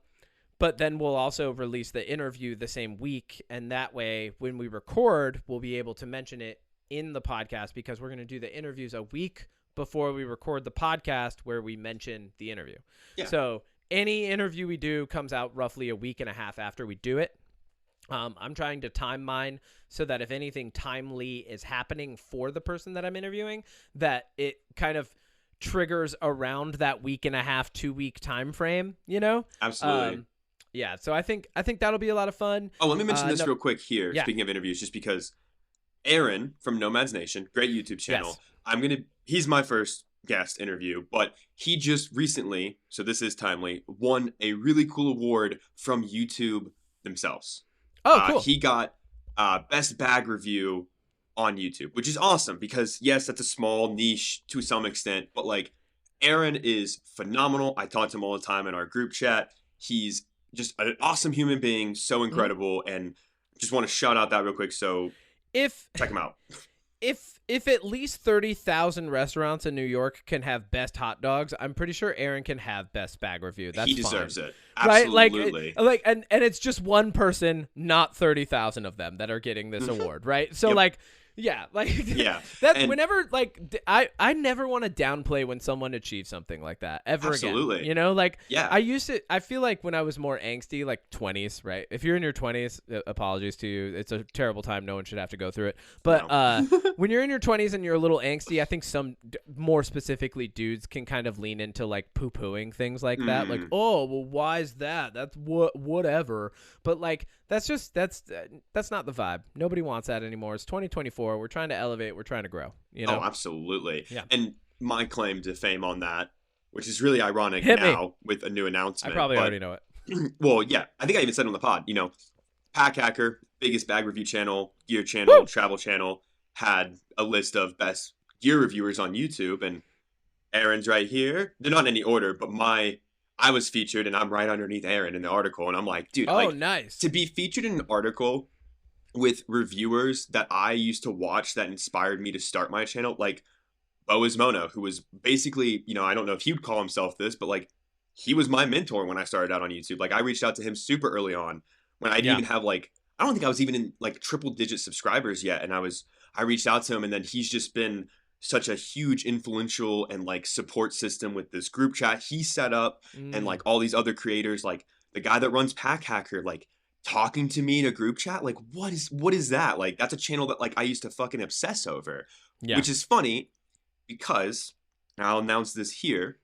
But then we'll also release the interview the same week. And that way, when we record, we'll be able to mention it in the podcast, because we're going to do the interviews a week before we record the podcast where we mention the interview. Yeah. So any interview we do comes out roughly a week and a half after we do it. I'm trying to time mine so that if anything timely is happening for the person that I'm interviewing, that it kind of triggers around that week and a half, 2 week time frame, Absolutely. Yeah. So I think that'll be a lot of fun. Oh, let me mention this real quick here. Yeah. Speaking of interviews, just because Aaron from Nomads Nation, great YouTube channel. Yes. He's my first guest interview, but he just recently, so this is timely, won a really cool award from YouTube themselves. Oh, cool. He got best bag review on YouTube, which is awesome because, yes, that's a small niche to some extent, but like Aaron is phenomenal. I talk to him all the time in our group chat. He's just an awesome human being, so Mhm. incredible, and just want to shout out that real quick. So If check him out. if at least 30,000 restaurants in New York can have best hot dogs, I'm pretty sure Aaron can have best bag review. He That's fine. deserves it. Right? Absolutely. And it's just one person, not 30,000 of them that are getting this award, right? So Yep. like yeah, like Yeah. that's And whenever I never want to downplay when someone achieves something like that ever again. absolutely. You know, like Yeah. I feel like when I was more angsty, like 20s, right? If you're in your 20s, apologies to you. It's a terrible time. No one should have to go through it. But No. when you're in your 20s and you're a little angsty, I think more specifically dudes can kind of lean into like poo-pooing things like that. Like, Mm. oh, well, why is that? That's whatever. But like that's not the vibe. Nobody wants that anymore. It's 2024. We're trying to elevate. We're trying to grow. You know? Oh, absolutely. Yeah. And my claim to fame on that, which is really ironic Hit me. now with a new I announcement. probably but, already know it. well, yeah, I think I even said on the pod, Pack Hacker, biggest bag review channel, gear channel, Woo! travel channel, had a list of best gear reviewers on YouTube, and Aaron's right here. They're not in any order, but I was featured, and I'm right underneath Aaron in the article, and I'm like, dude, Oh, like nice. to be featured in an article with reviewers that I used to watch that inspired me to start my channel, like Bo Ismono, who was basically, I don't know if he would call himself this, but like he was my mentor when I started out on YouTube. Like I reached out to him super early on when I didn't Yeah. even have like, I don't think I was even in like triple digit subscribers yet. And I reached out to him, and then he's just been such a huge influential and like support system with this group chat he set up, and like all these other creators, like the guy that runs Pack Hacker, like talking to me in a group chat. Like what is that? Like that's a channel that like I used to fucking obsess over, Yeah. which is funny because, and I'll announce this here,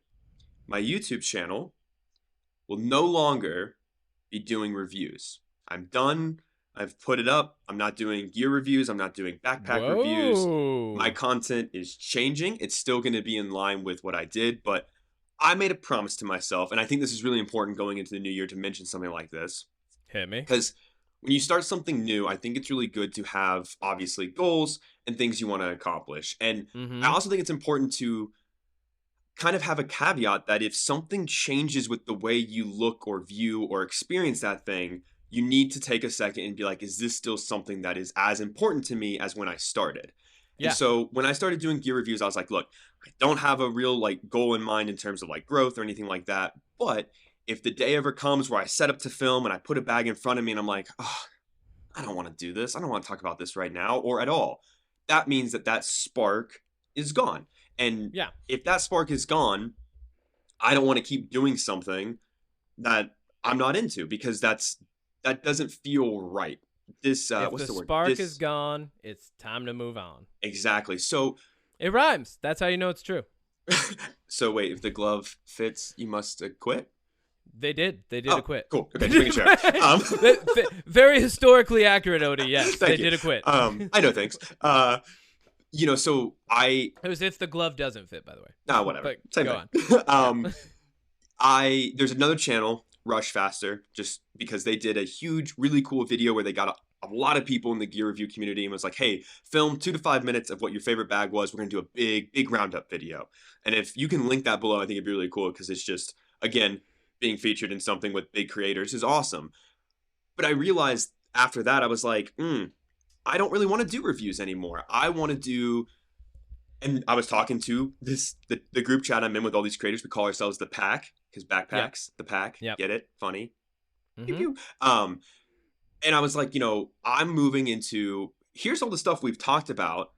my YouTube channel will no longer be doing reviews. I'm done. I've put it up. I'm not doing gear reviews. I'm not doing backpack reviews. Whoa. My content is changing. It's still going to be in line with what I did, but I made a promise to myself, and I think this is really important going into the new year to mention something like this. Hit me. Because when you start something new, I think it's really good to have obviously goals and things you want to accomplish. And Mm-hmm. I also think it's important to kind of have a caveat that if something changes with the way you look or view or experience that thing, you need to take a second and be like, is this still something that is as important to me as when I started? Yeah. And so when I started doing gear reviews, I was like, look, I don't have a real like goal in mind in terms of like growth or anything like that. But if the day ever comes where I set up to film and I put a bag in front of me and I'm like, oh, I don't want to do this. I don't want to talk about this right now or at all. That means that spark is gone. And Yeah. if that spark is gone, I don't want to keep doing something that I'm not into, because that doesn't feel right. This If what's the the word? spark This is gone, it's time to move on. exactly. So It rhymes. That's how you know it's true. so wait, if the glove fits, you must quit. They did. They did Oh, acquit. cool. Okay, just making sure. Very historically accurate, Odie. Yes, Thank they you. did acquit. I know things. So I It was if the glove doesn't fit, by the way. whatever. But Same go thing. on. There's another channel, Rush Faster, just because they did a huge, really cool video where they got a lot of people in the gear review community and was like, hey, film 2 to 5 minutes of what your favorite bag was. We're going to do a big roundup video. And if you can link that below, I think it'd be really cool, because it's just, again, being featured in something with big creators is awesome. But I realized after that, I was like, I don't really want to do reviews anymore. I want to do, and I was talking to the group chat I'm in with all these creators. We call ourselves the Pack, because backpacks, the Pack. Yep. Get it? Funny. Mhm. Pew, pew. And I was like, I'm moving into, here's all the stuff we've talked about,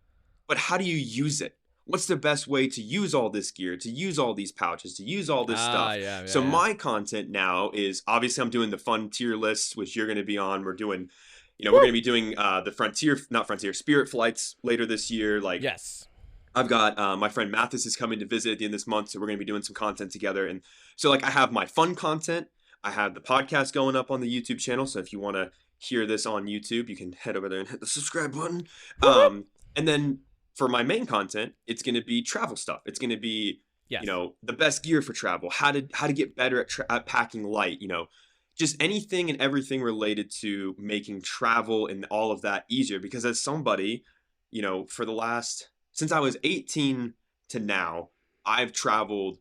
but how do you use it? What's the best way to use all this gear, to use all these pouches, to use all this stuff? Yeah, So yeah. my content now is, obviously I'm doing the fun tier lists, which you're going to be on. We're doing, we're going to be doing the Spirit flights later this year. Like, Yes. I've got my friend Mathis is coming to visit at the end of this month, so we're going to be doing some content together. And so like I have my fun content, I have the podcast going up on the YouTube channel. So if you want to hear this on YouTube, you can head over there and hit the subscribe button. And then for my main content, it's going to be travel stuff. It's going to be, Yes. the best gear for travel, how to get better at packing light, just anything and everything related to making travel and all of that easier. Because as somebody, for the last, since I was 18 to now, I've traveled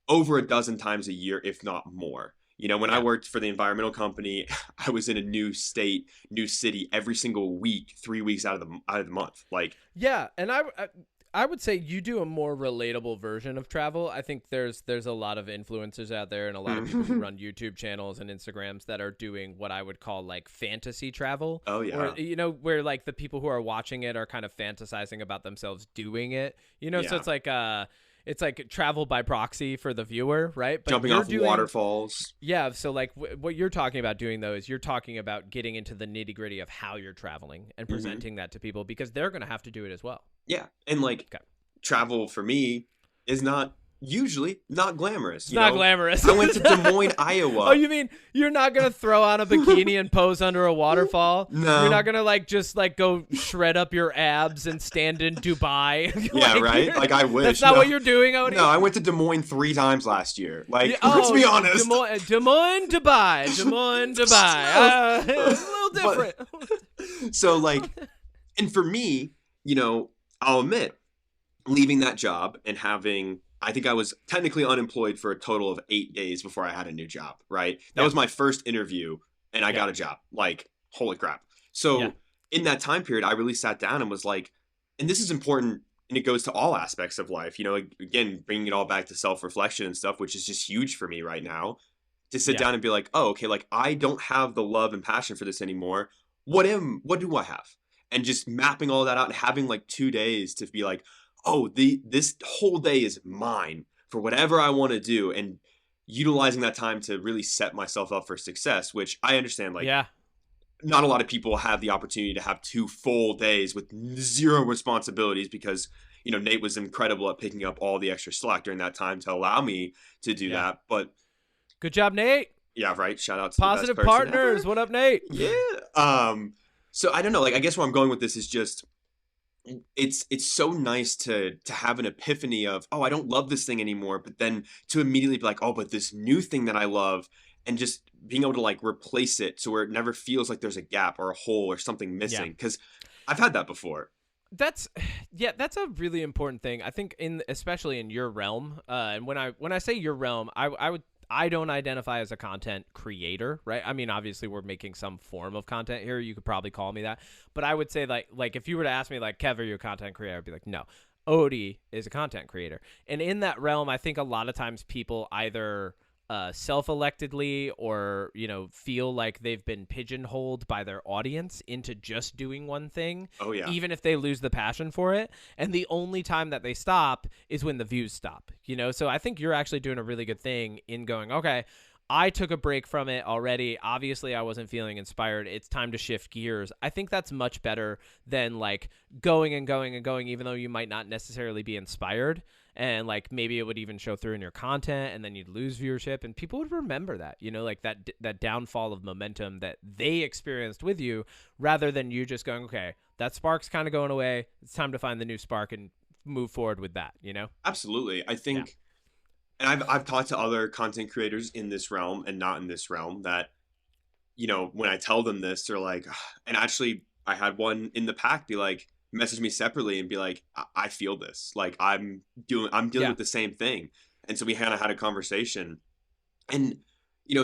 over a dozen times a year, if not more. When I Yeah. worked for the environmental company, I was in a new state, new city every single week, 3 weeks out of the month. Like, Yeah, and I would say you do a more relatable version of travel. I think there's a lot of influencers out there and a lot of people who run YouTube channels and Instagrams that are doing what I would call like fantasy travel, oh where yeah, where like the people who are watching it are kind of fantasizing about themselves doing it. So yeah, it's like travel by proxy for the viewer, right? But jumping you're off doing waterfalls. yeah, so like what you're talking about doing though is you're talking about getting into the nitty-gritty of how you're traveling and Hmm. presenting that to people because they're going to have to do it as well. Yeah, and like Okay. travel for me is not usually not glamorous. It's not glamorous. I went to Des Moines, Oh, Iowa. you mean you're not gonna throw on a bikini and pose under a waterfall? You're not No. gonna like just like go shred up your abs and stand in Dubai? Yeah, right. Like I wish. That's not No. what you're doing, Odie. No, I went to Des Moines 3 times last year. Like, Yeah, let's be honest. Des Moines, Dubai. Des Moines, Dubai. It's a little different. So like, and for me, I'll admit, leaving that job and I think I was technically unemployed for a total of 8 days before I had a new job, right? That Yeah. was my first interview and I Yeah. got a job. Like, holy crap. So Yeah. in that time period, I really sat down and was like, and this is important and it goes to all aspects of life, again, bringing it all back to self-reflection and stuff, which is just huge for me right now, to sit Yeah. down and be like, oh, okay, like I don't have the love and passion for this anymore. What do I have? And just mapping all that out and having like 2 days to be like, oh, this whole day is mine for whatever I want to do, and utilizing that time to really set myself up for success, which I understand, like, Yeah. not a lot of people have the opportunity to have 2 full days with zero responsibilities because, Nate was incredible at picking up all the extra slack during that time to allow me to do Yeah. that. But Good job, Nate. yeah, right. Shout out to Positive the best person partners. ever. What up, Nate? Yeah. So I don't know. Like, I guess where I'm going with this is just it's so nice to have an epiphany of, oh, I don't love this thing anymore, but then to immediately be like, oh, but this new thing that I love, and just being able to like replace it so where it never feels like there's a gap or a hole or something missing. Because I've had that before. That's a really important thing. I think especially in your realm, and when I say your realm, I don't identify as a content creator, right? I mean, obviously we're making some form of content here. You could probably call me that, but I would say like if you were to ask me like, Kev, are you a content creator? I'd be like, no. Odie is a content creator, and in that realm, I think a lot of times people either self-electedly or feel like they've been pigeonholed by their audience into just doing one thing, Oh yeah. even if they lose the passion for it, and the only time that they stop is when the views stop. So I think you're actually doing a really good thing in going, okay, I took a break from it already. Obviously, I wasn't feeling inspired. It's time to shift gears. I think that's much better than like going and going and going, even though you might not necessarily be inspired. And like maybe it would even show through in your content, and then you'd lose viewership, and people would remember that, like that downfall of momentum that they experienced with you, rather than you just going, okay, that spark's kind of going away. It's time to find the new spark and move forward with that. Absolutely. I think, and I've talked to other content creators in this realm and not in this realm that, when I tell them this, they're like, "Ugh." And actually I had one in the pack be like, message me separately and be like, I feel this. Like I'm dealing Yeah. with the same thing. And so we kind of had a conversation. And,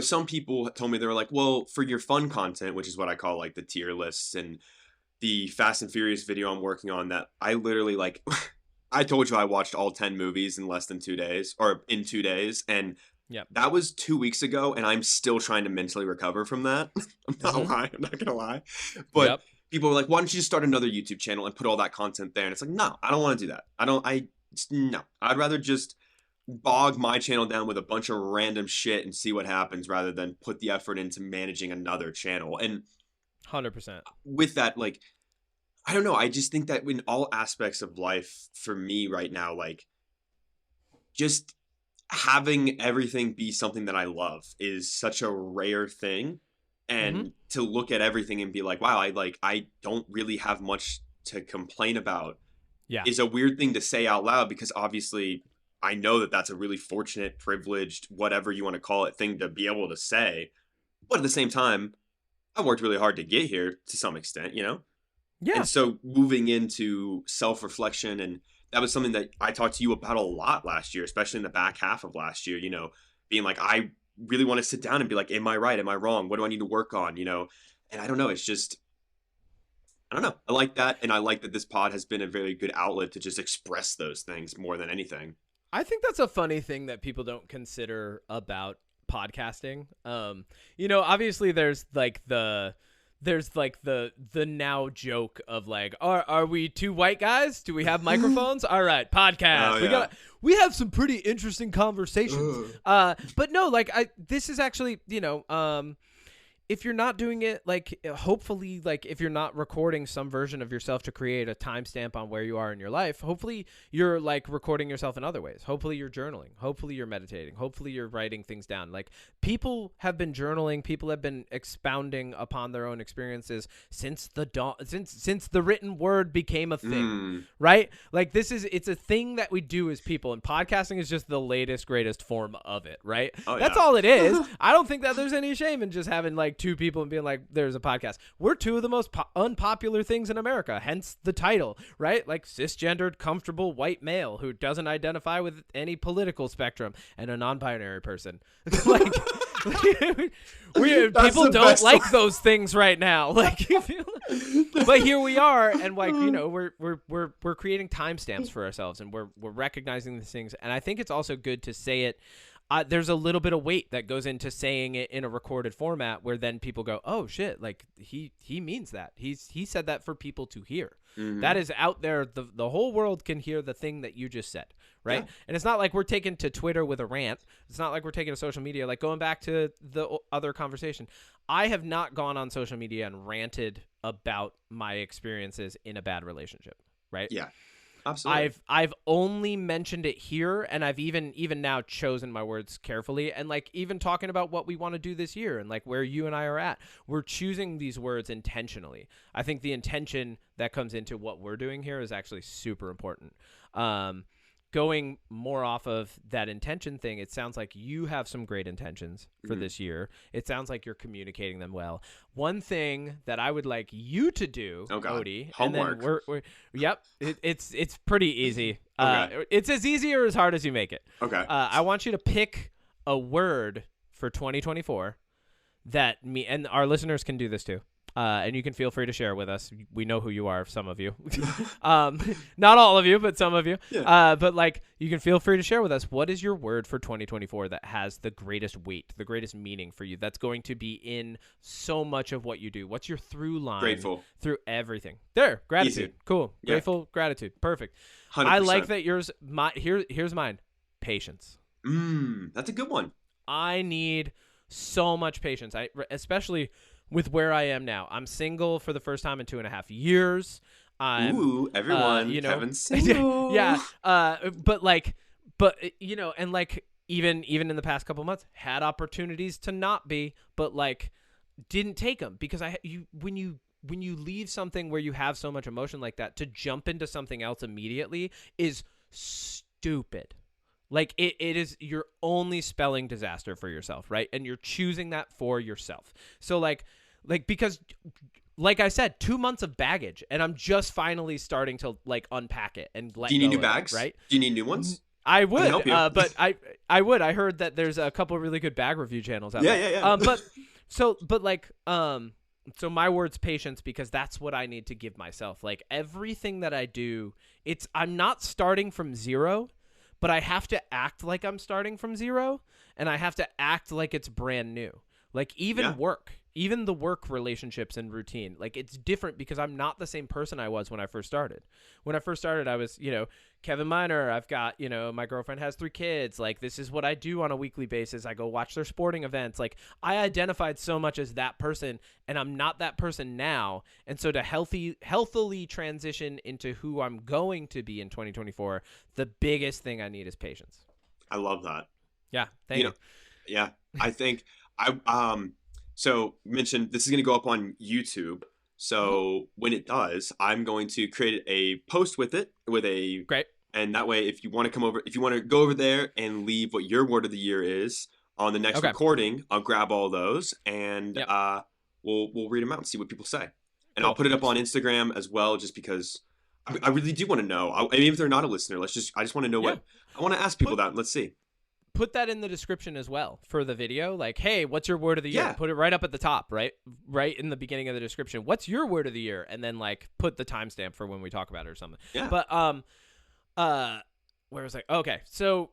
some people told me, they were like, well, for your fun content, which is what I call like the tier lists and the Fast and Furious video I'm working on, that I literally like, I told you I watched all 10 movies in less than 2 days or in 2 days. And Yep. that was 2 weeks ago. And I'm still trying to mentally recover from that. I'm not lying. I'm not going to lie. But Yep. people were like, why don't you just start another YouTube channel and put all that content there? And it's like, no, I don't want to do that. No, I'd rather just bog my channel down with a bunch of random shit and see what happens rather than put the effort into managing another channel. And 100%. with that, like, I don't know. I just think that in all aspects of life for me right now, like just having everything be something that I love is such a rare thing. And to look at everything and be like, wow, I don't really have much to complain about is a weird thing to say out loud, because obviously I know that that's a really fortunate, privileged, whatever you want to call it, thing to be able to say. But at the same time, I worked really hard to get here to some extent, Yeah. And so moving into self-reflection, and that was something that I talked to you about a lot last year, especially in the back half of last year, being like, I really want to sit down and be like, am I right? Am I wrong? What do I need to work on? And I don't know. It's just, I don't know. I like that. And I like that this pod has been a very good outlet to just express those things more than anything. I think that's a funny thing that people don't consider about podcasting. Obviously there's the now joke of like, are we two white guys? Do we have microphones? All right, podcast. Oh, yeah. We have some pretty interesting conversations. But no, like this is actually, if you're not doing it, like, hopefully, like, if you're not recording some version of yourself to create a timestamp on where you are in your life, hopefully you're, like, recording yourself in other ways. Hopefully you're journaling. Hopefully you're meditating. Hopefully you're writing things down. Like, people have been journaling. People have been expounding upon their own experiences since the dawn, since the written word became a thing, right? Like, it's a thing that we do as people, and podcasting is just the latest, greatest form of it, right? Oh, That's yeah. all it is. I don't think that there's any shame in just having, like, two people and being like, there's a podcast. We're two of the most unpopular things in America, hence the title, right? Like, cisgendered, comfortable white male who doesn't identify with any political spectrum, and a non-binary person. Like, people don't like one. those things right now. Like, but here we are, and like, we're creating timestamps for ourselves, and we're recognizing these things. And I think it's also good to say it. There's a little bit of weight that goes into saying it in a recorded format, where then people go, oh shit, like he means that. He said that for people to hear. Mm-hmm. That is out there. The whole world can hear the thing that you just said, right? Yeah. And it's not like we're taking to Twitter with a rant. It's not like we're taking to social media. Like, going back to the other conversation, I have not gone on social media and ranted about my experiences in a bad relationship, right? Yeah. Absolutely. I've only mentioned it here, and I've even now chosen my words carefully, and like even talking about what we want to do this year and like where you and I are at, we're choosing these words intentionally. I think the intention that comes into what we're doing here is actually super important. Going more off of that intention thing, it sounds like you have some great intentions for this year. It sounds like you're communicating them well. One thing that I would like you to do, Odie, homework. and then yep, it's pretty easy. Okay. It's as easy or as hard as you make it. Okay. I want you to pick a word for 2024 that and our listeners can do this too. And you can feel free to share with us. We know who you are, some of you. Not all of you, but some of you. Yeah. But like, you can feel free to share with us. What is your word for 2024 that has the greatest weight, the greatest meaning for you? That's going to be in so much of what you do. What's your through line? Grateful. Through everything. There, gratitude. Easy. Cool. Yeah. Grateful, gratitude. Perfect. 100%. I like that yours. Here's mine. Patience. That's a good one. I need so much patience. Especially with where I am now. I'm single for the first time in 2.5 years. Ooh, everyone, Kevin's single. Yeah. But and like even in the past couple months, had opportunities to not be, but like didn't take them because when you leave something where you have so much emotion like that, to jump into something else immediately is stupid. Like it is, you're only spelling disaster for yourself, right? And you're choosing that for yourself. So like because like I said, 2 months of baggage, and I'm just finally starting to like unpack it and let go. Do you need new of it, bags? right? Do you need new ones? I would, help you. but I would. I heard that there's a couple of really good bag review channels out there. Yeah. So my word's patience, because that's what I need to give myself. Like everything that I do, I'm not starting from zero, but I have to act like I'm starting from zero, and I have to act like it's brand new. Like even the work relationships and routine, like it's different because I'm not the same person I was when I first started. When I first started, I was, Kevin Miner. I've got, my girlfriend has 3 kids. Like this is what I do on a weekly basis. I go watch their sporting events. Like I identified so much as that person, and I'm not that person now. And so to healthily transition into who I'm going to be in 2024, the biggest thing I need is patience. I love that. Yeah. Thank you. Yeah. I think so mentioned this is going to go up on YouTube. So when it does, I'm going to create a post with it Great. And that way, if you want to go over there and leave what your word of the year is on the next recording, I'll grab all those and we'll read them out and see what people say. And I'll put it up on Instagram as well, just because I really do want to know. I mean, if they're not a listener, I just want to know what I want to ask people that. Let's see. put that in the description as well for the video. Like, hey, what's your word of the year? Yeah. Put it right up at the top, right in the beginning of the description. What's your word of the year? And then like put the timestamp for when we talk about it or something. Yeah. But where was I? Okay, so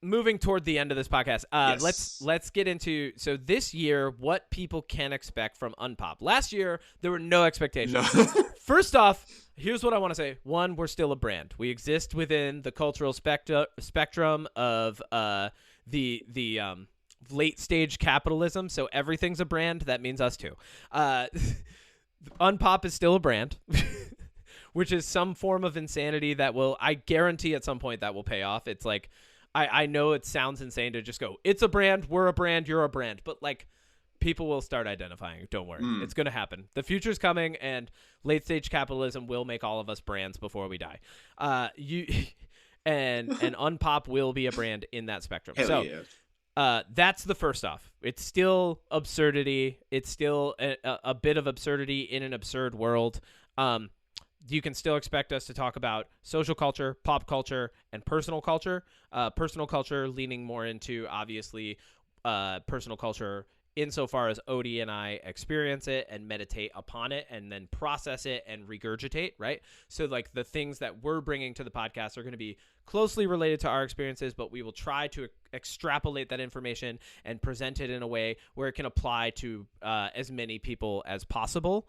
moving toward the end of this podcast, Yes. let's get into this year what people can expect from Unpop. Last year there were no expectations. No. First off, here's what I want to say. One, we're still a brand. We exist within the cultural spectrum of the late stage capitalism. So everything's a brand. That means us too. Unpop is still a brand, which is some form of insanity that I guarantee at some point that will pay off. It's like, I know it sounds insane to just go, it's a brand, we're a brand, you're a brand. But like, people will start identifying. Don't worry. It's going to happen. The future's coming, and late stage capitalism will make all of us brands before we die. And Unpop will be a brand in that spectrum. Hell yeah. That's the first off. It's still absurdity. It's still a bit of absurdity in an absurd world. You can still expect us to talk about social culture, pop culture, and personal culture. Personal culture leaning more into, obviously, personal culture insofar as Odie and I experience it and meditate upon it and then process it and regurgitate, right? So, like, the things that we're bringing to the podcast are going to be closely related to our experiences, but we will try to extrapolate that information and present it in a way where it can apply to as many people as possible.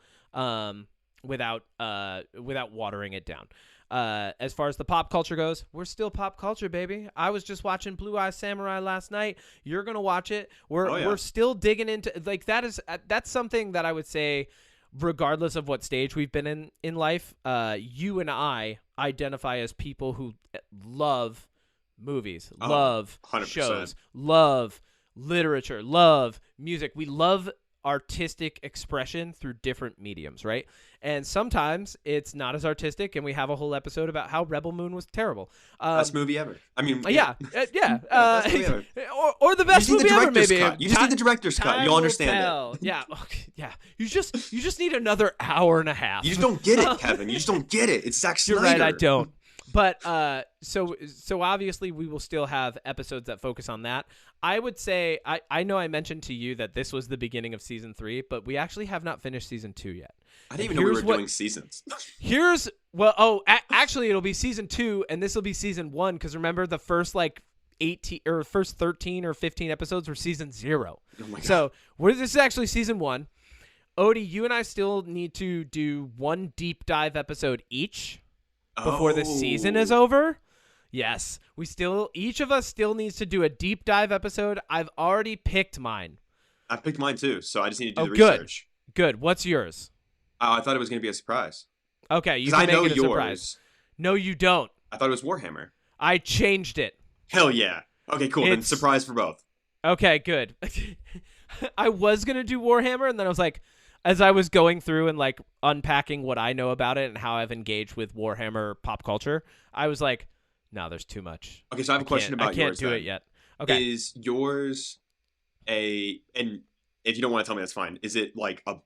Without watering it down. As far as the pop culture goes, we're still pop culture, baby. I was just watching Blue Eye Samurai last night. You're gonna watch it. We're still digging into, like, that's something that I would say, regardless of what stage we've been in life, you and I identify as people who love movies, love 100%. shows, love literature, love music. We love artistic expression through different mediums, right? And sometimes it's not as artistic, and we have a whole episode about how Rebel Moon was terrible. Best movie ever. I mean, yeah. Best movie ever. Or the best movie ever, maybe. You just need the director's cut. You'll understand it. Yeah, okay, yeah. You just need another hour and a half. You just don't get it, Kevin. You just don't get it. It's Zack Snyder. You're right, I don't. But so obviously we will still have episodes that focus on that. I would say I know I mentioned to you that this was the beginning of season 3, but we actually have not finished season 2 yet. I didn't even know we were doing seasons. Actually it'll be season 2, and this will be season 1, because remember the first like 18 or first 13 or 15 episodes were season 0. Oh my God. So this is actually season 1. Odie, you and I still need to do one deep dive episode each before the season is over. Yes, each of us still needs to do a deep dive episode. I've already picked mine. I picked mine too, so I just need to do the good. research. Good. What's yours? I thought it was going to be a surprise. Okay, you can make it a surprise. No, you don't. I thought it was Warhammer. I changed it. Hell yeah. Okay, cool. Then surprise for both. Okay, good. I was going to do Warhammer, and then I was like, as I was going through and like unpacking what I know about it and how I've engaged with Warhammer pop culture, I was like, no, there's too much. Okay, so I have a question about yours. I can't do it yet. Okay. Is yours and if you don't want to tell me, that's fine. Is it like a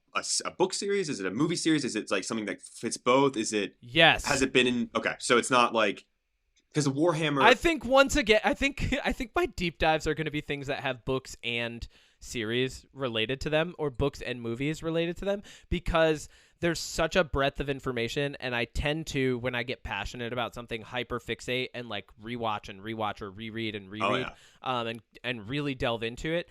book series? Is it a movie series? Is it like something that fits both? Is it? Yes. Has it been in? Okay, so it's not like, because Warhammer. I think once again, I think my deep dives are going to be things that have books and series related to them, or books and movies related to them, because there's such a breadth of information, and I tend to, when I get passionate about something, hyper fixate and like rewatch or reread and reread, and really delve into it.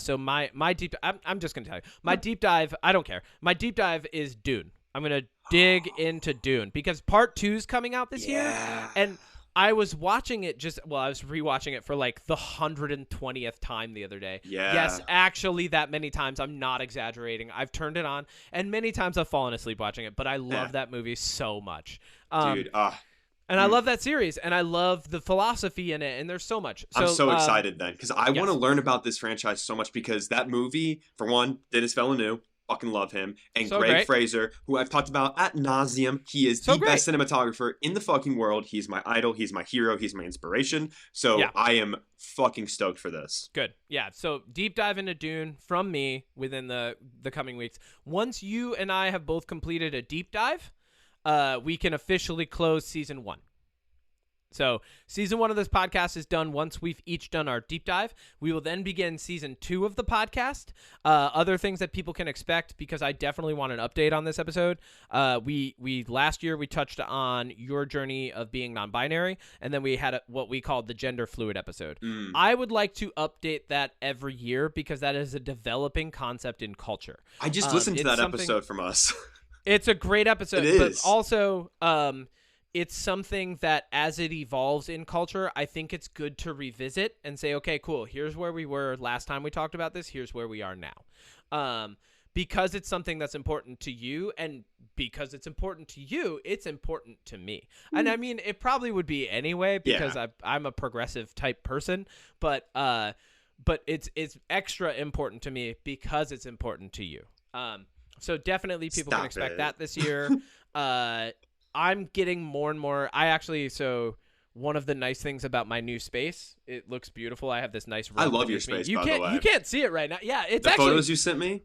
So my deep, I'm just gonna tell you, my deep dive. I don't care. My deep dive is Dune. I'm gonna dig into Dune because part 2 is coming out this year, and I was watching it I was rewatching it for like the 120th time the other day. Yeah. Yes, actually that many times. I'm not exaggerating. I've turned it on, and many times I've fallen asleep watching it, but I love that movie so much. Dude, and I love that series, and I love the philosophy in it, and there's so much. So, I'm so excited then, because I want to learn about this franchise so much, because that movie, for one, Denis Villeneuve, fucking love him, and so Greg great. Fraser, who I've talked about ad nauseum. He is So the best cinematographer in the fucking world. He's my idol. He's my hero. He's my inspiration. So I am fucking stoked for this. Good. Yeah. So deep dive into Dune from me within the coming weeks. Once you and I have both completed a deep dive, we can officially close season 1. So season 1 of this podcast is done once we've each done our deep dive. We will then begin season 2 of the podcast. Other things that people can expect, because I definitely want an update on this episode. We last year we touched on your journey of being non-binary, and then we had what we called the gender fluid episode. I would like to update that every year because that is a developing concept in culture. I just listened to that episode from us. It's a great episode, It but is. also it's something that as it evolves in culture, I think it's good to revisit and say, okay, cool, here's where we were last time we talked about this, here's where we are now. Because it's something that's important to you, and because it's important to you, it's important to me. And I mean, it probably would be anyway because I'm a progressive type person, but it's extra important to me because it's important to you. So definitely people can expect that this year. I'm getting more and more. One of the nice things about my new space, it looks beautiful. I have this nice room. I love your space, by the way. You can't see it right now. Yeah, it's the actually. photos you sent me?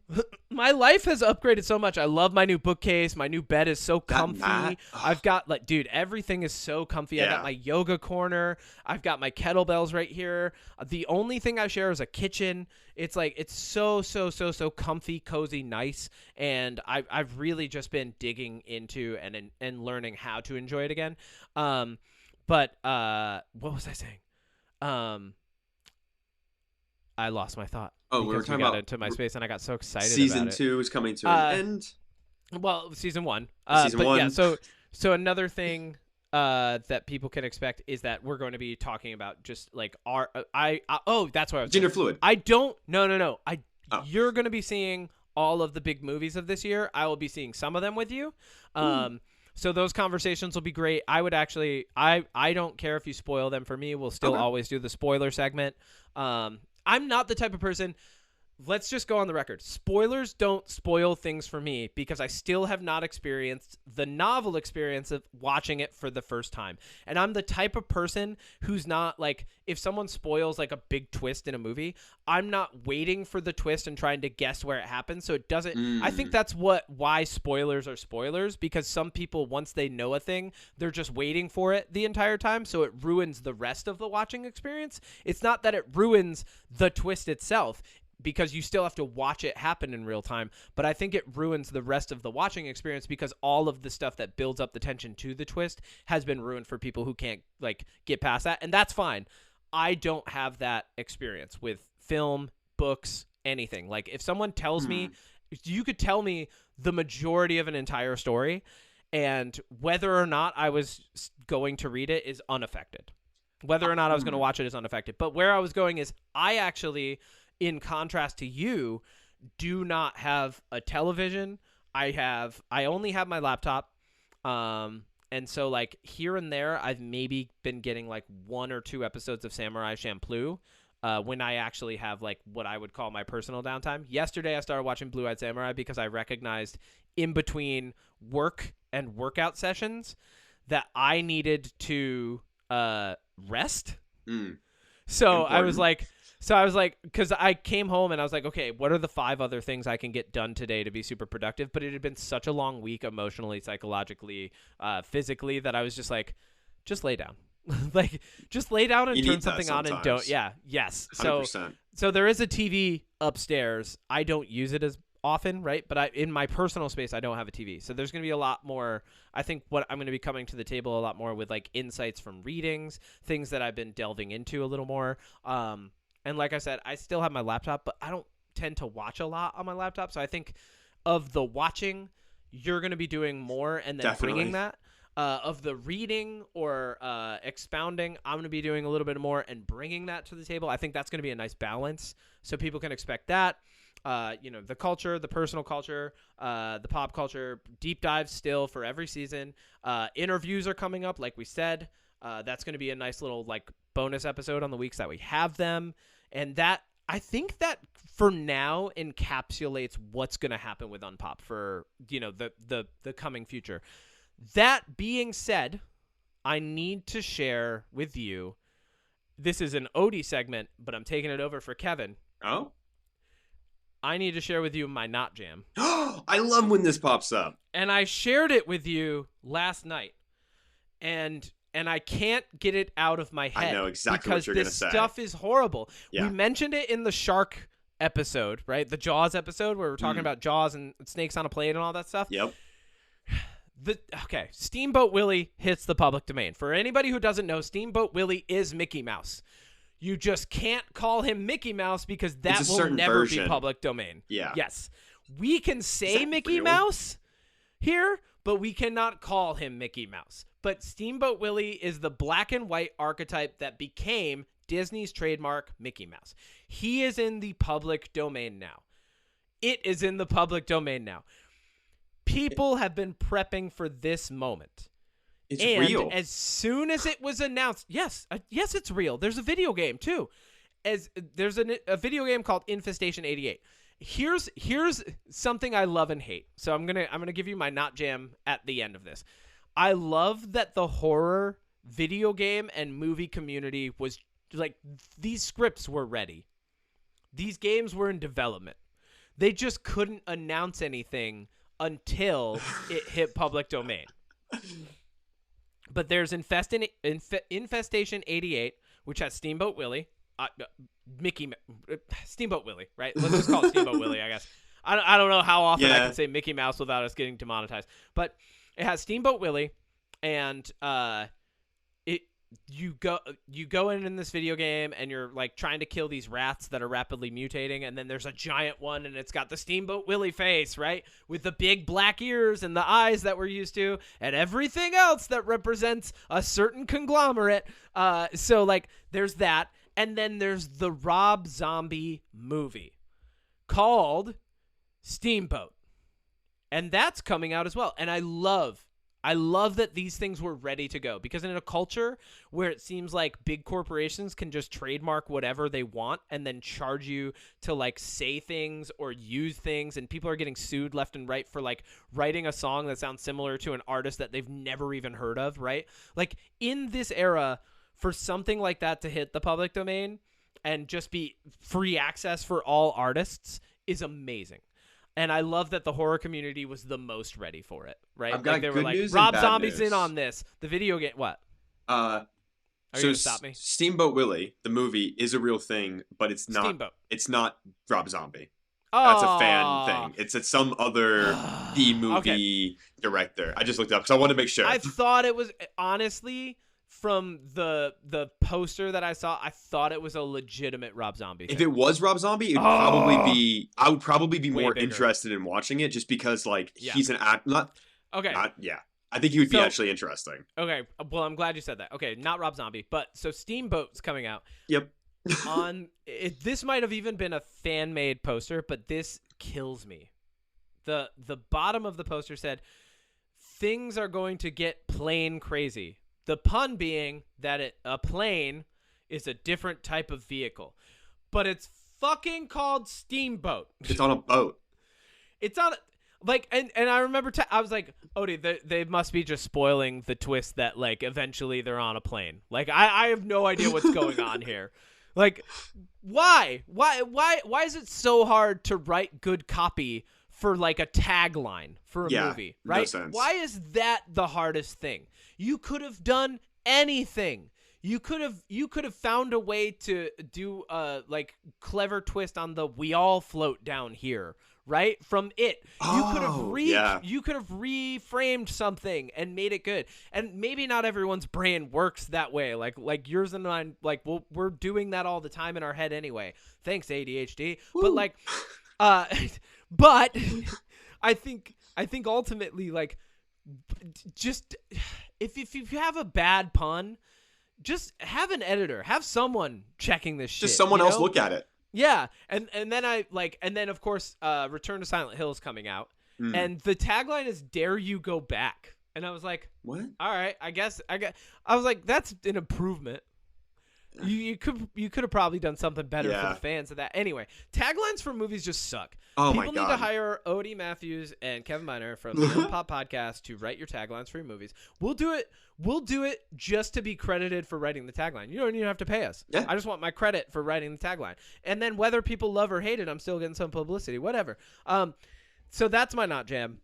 My life has upgraded so much. I love my new bookcase. My new bed is so comfy. I've got everything is so comfy. I got my yoga corner. I've got my kettlebells right here. The only thing I share is a kitchen. It's so comfy, cozy, nice, and I've really just been digging into and learning how to enjoy it again. But what was I saying? I lost my thought. Oh, we were talking about into my space, and I got so excited. Season about it. 2 is coming to an end. Well, season 1. Season 1. Yeah. So another thing that people can expect is that we're going to be talking about just like our. That's what I was. Gender saying. fluid. I don't. No. You're going to be seeing all of the big movies of this year. I will be seeing some of them with you. So those conversations will be great. I would actually, I don't care if you spoil them for me. We'll still always do the spoiler segment. I'm not the type of person. Let's just go on the record. Spoilers don't spoil things for me because I still have not experienced the novel experience of watching it for the first time. And I'm the type of person who's not like, if someone spoils like a big twist in a movie, I'm not waiting for the twist and trying to guess where it happens. So it doesn't, I think that's why spoilers are spoilers, because some people, once they know a thing, they're just waiting for it the entire time. So it ruins the rest of the watching experience. It's not that it ruins the twist itself, because you still have to watch it happen in real time. But I think it ruins the rest of the watching experience because all of the stuff that builds up the tension to the twist has been ruined for people who can't get past that. And that's fine. I don't have that experience with film, books, anything. Like if someone tells me, you could tell me the majority of an entire story, and whether or not I was going to read it is unaffected. Whether or not I was going to watch it is unaffected. But where I was going is I actually, in contrast to you, do not have a television. I only have my laptop. And so like here and there, I've maybe been getting like 1 or 2 episodes of Samurai Champloo when I actually have like what I would call my personal downtime. Yesterday, I started watching Blue-Eyed Samurai because I recognized in between work and workout sessions that I needed to rest. So Important. I was like, because I came home and I was like, okay, what are the 5 other things I can get done today to be super productive? But it had been such a long week emotionally, psychologically, physically, that I was just like, just lay down. Just lay down and turn something on and don't. Yeah. Yes. 100%. So there is a TV upstairs. I don't use it as often, right? But in my personal space, I don't have a TV. So there's going to be a lot more. I think what I'm going to be coming to the table a lot more with like insights from readings, things that I've been delving into a little more. And like I said, I still have my laptop, but I don't tend to watch a lot on my laptop. So I think of the watching, you're going to be doing more and then bringing that. Of the reading or expounding, I'm going to be doing a little bit more and bringing that to the table. I think that's going to be a nice balance. So people can expect that. The culture, the personal culture, the pop culture, deep dives still for every season. Interviews are coming up, like we said. That's going to be a nice little like bonus episode on the weeks that we have them. And that, I think that for now encapsulates what's going to happen with Unpop for, the coming future. That being said, I need to share with you, this is an Odie segment, but I'm taking it over for Kevin. Oh? I need to share with you my not jam. I love when this pops up. And I shared it with you last night. And and I can't get it out of my head. I know exactly because what you're going to this say. stuff is horrible. Yeah. We mentioned it in the shark episode, right? The Jaws episode where we're talking about Jaws and snakes on a plane and all that stuff. Yep. Okay, Steamboat Willie hits the public domain. For anybody who doesn't know, Steamboat Willie is Mickey Mouse. You just can't call him Mickey Mouse because that will never be public domain. Yeah. Yes. We can say Mickey real? Mouse here, but we cannot call him Mickey Mouse. But Steamboat Willie is the black and white archetype that became Disney's trademark Mickey Mouse. He is in the public domain now. It is in the public domain now. People have been prepping for this moment. It's and real. As soon as it was announced, yes, it's real. There's a video game too. There's a video game called Infestation 88. Here's something I love and hate. So I'm gonna give you my not jam at the end of this. I love that the horror video game and movie community was like, these scripts were ready. These games were in development. They just couldn't announce anything until it hit public domain. But there's Infestation 88, which has Steamboat Willie, Steamboat Willie, right? Let's just call it Steamboat Willie, I guess. I don't know how often I can say Mickey Mouse without us getting demonetized, but it has Steamboat Willie, and you go in this video game and you're like trying to kill these rats that are rapidly mutating, and then there's a giant one and it's got the Steamboat Willie face, right, with the big black ears and the eyes that we're used to and everything else that represents a certain conglomerate. So like there's that, and then there's the Rob Zombie movie called Steamboat, and that's coming out as well. And I love that these things were ready to go, because in a culture where it seems like big corporations can just trademark whatever they want and then charge you to like say things or use things, and people are getting sued left and right for like writing a song that sounds similar to an artist that they've never even heard of, right? Like in this era, for something like that to hit the public domain and just be free access for all artists is amazing. And I love that the horror community was the most ready for it, right? I've got like they good were like, news and Rob bad Zombie's news. in on this. The video game, what? Are you So gonna stop me? Steamboat Willie, the movie, is a real thing, but it's not. Steamboat. It's not Rob Zombie. Oh, That's a fan thing. It's some other B-movie director. I just looked it up because I wanted to make sure. I thought it was, honestly, from the poster that I saw, I thought it was a legitimate Rob Zombie thing. If it was Rob Zombie, it would probably be. I would probably be Way more bigger. interested in watching it, just because like he's an act. Okay. I think he would be So- actually interesting. Okay. Well, I'm glad you said that. Okay, not Rob Zombie, but so Steamboat's coming out. Yep. This might have even been a fan-made poster, but this kills me. The bottom of the poster said, "Things are going to get plane crazy." The pun being that a plane is a different type of vehicle, but it's fucking called Steamboat. It's on a boat. It's on like, and I remember I was like, Odie, they must be just spoiling the twist that like eventually they're on a plane. Like I have no idea what's going on here. Like, why is it so hard to write good copy for like a tagline for a movie, right? No sense. Why is that the hardest thing? You could have done anything. You could have found a way to do a like clever twist on the "we all float down here," right? From it. You could have reframed something and made it good. And maybe not everyone's brain works that way. Like yours and mine, like we're doing that all the time in our head anyway. Thanks, ADHD. Woo. But like but I think ultimately, like, just if you have a bad pun, just have an editor, have someone checking this shit. Just someone else look at it. Yeah, and then of course, Return to Silent Hill is coming out, and the tagline is "Dare you go back," and I was like, what? All right, I was like, that's an improvement. You could have probably done something better for the fans of that. Anyway, taglines for movies just suck. Oh People my God. need to hire Odie Matthews and Kevin Miner from the Unpop Podcast to write your taglines for your movies. We'll do it just to be credited for writing the tagline. You don't even have to pay us. Yeah. I just want my credit for writing the tagline. And then whether people love or hate it, I'm still getting some publicity, whatever. So that's my not jam.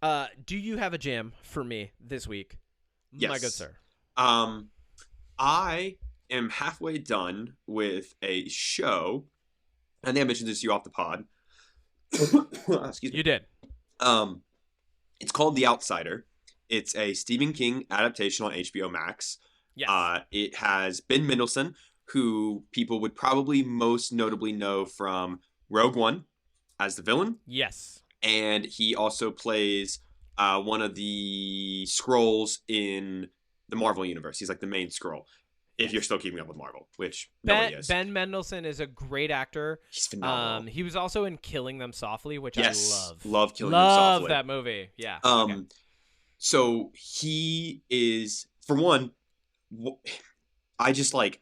Do you have a jam for me this week? Yes. My good sir. Um, I am halfway done with a show. I think I mentioned this to you off the pod. Excuse me. You did. Um, it's called The Outsider. It's a Stephen King adaptation on HBO Max. Yes. It has Ben Mendelsohn, who people would probably most notably know from Rogue One as the villain, Yes. and he also plays one of the scrolls in the Marvel universe. He's like the main scroll. If you're Yes. still keeping up with Marvel, which nobody is. Ben Mendelsohn is a great actor. He's phenomenal. He was also in Killing Them Softly, which Yes, I love. love Killing Them Love Softly. that movie. Yeah. Okay. So he is, for one, I just like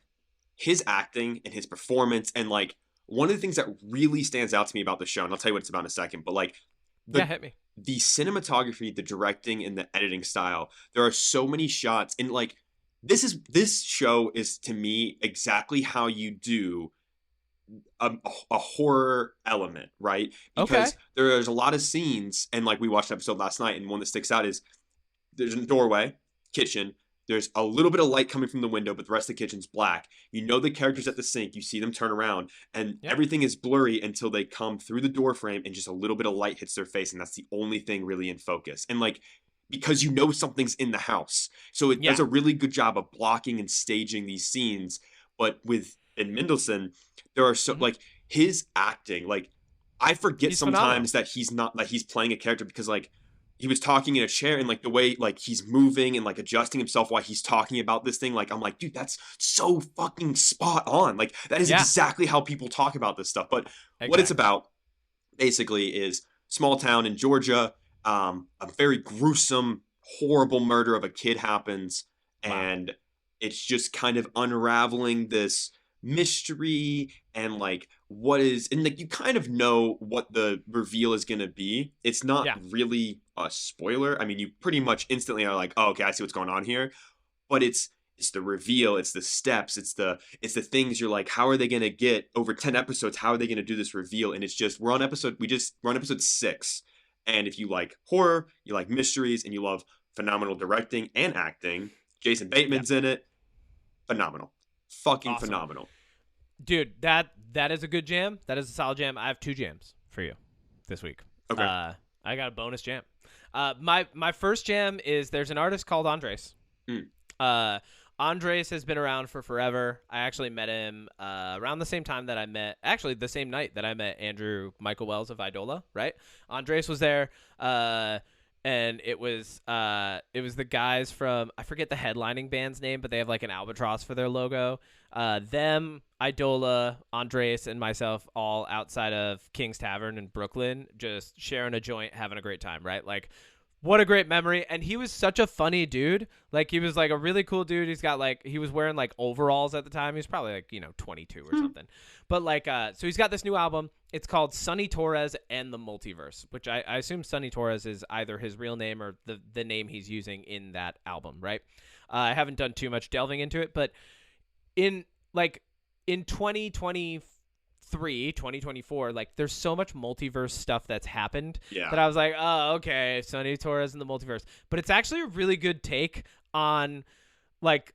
his acting and his performance, and like one of the things that really stands out to me about the show, and I'll tell you what it's about in a second, but like Yeah, the hit me. the cinematography, the directing, and the editing style. There are so many shots, and like this show is to me exactly how you do a horror element, right? Okay. Because there's a lot of scenes, and like we watched an episode last night, and one that sticks out is there's a doorway, kitchen. There's a little bit of light coming from the window, but the rest of the kitchen's black. You know the characters at the sink. You see them turn around, and Yep. everything is blurry until they come through the door frame, and just a little bit of light hits their face, and that's the only thing really in focus. And like, because you know something's in the house, so it does Yeah. a really good job of blocking and staging these scenes. But with Ben Mendelsohn, there are so like his acting, like I forget He's phenomenal. sometimes that he's not like he's playing a character because like he was talking in a chair and like the way like he's moving and like adjusting himself while he's talking about this thing, like I'm like, dude, that's so fucking spot on. Like that is Yeah. exactly how people talk about this stuff. But what it's Exactly. about basically is small town in Georgia. A very gruesome, horrible murder of a kid happens, Wow. and it's just kind of unraveling this mystery and like what is, and like you kind of know what the reveal is going to be. It's not Yeah. really a spoiler. I mean, you pretty much instantly are like, oh, okay, I see what's going on here. But it's the reveal, it's the steps, it's the things you're like, how are they going to get over 10 episodes, how are they going to do this reveal? And it's just we're on episode 6. And if you like horror, you like mysteries, and you love phenomenal directing and acting, Jason Bateman's in it. Phenomenal. Fucking Awesome. phenomenal. Dude, that is a good jam. That is a solid jam. I have 2 jams for you this week. Okay. I got a bonus jam. My first jam is there's an artist called Andres. Andres has been around for forever. I actually met him around the same time that I met, actually the same night that I met Andrew Michael Wells of Idola, right? Andres was there, and it was the guys from, I forget the headlining band's name, but they have like an albatross for their logo. Them, Idola, Andres, and myself all outside of King's Tavern in Brooklyn, just sharing a joint, having a great time, right? Like, what a great memory. And he was such a funny dude. Like, he was like a really cool dude. He's got like, he was wearing like overalls at the time. He's probably like, 22 or something. But like, so he's got this new album. It's called Sonny Torres and the Multiverse, which I assume Sonny Torres is either his real name or the name he's using in that album, right? I haven't done too much delving into it, but in 2024, like there's so much multiverse stuff that's happened that I was like, oh, okay, Sonny Torres and the multiverse. But it's actually a really good take on like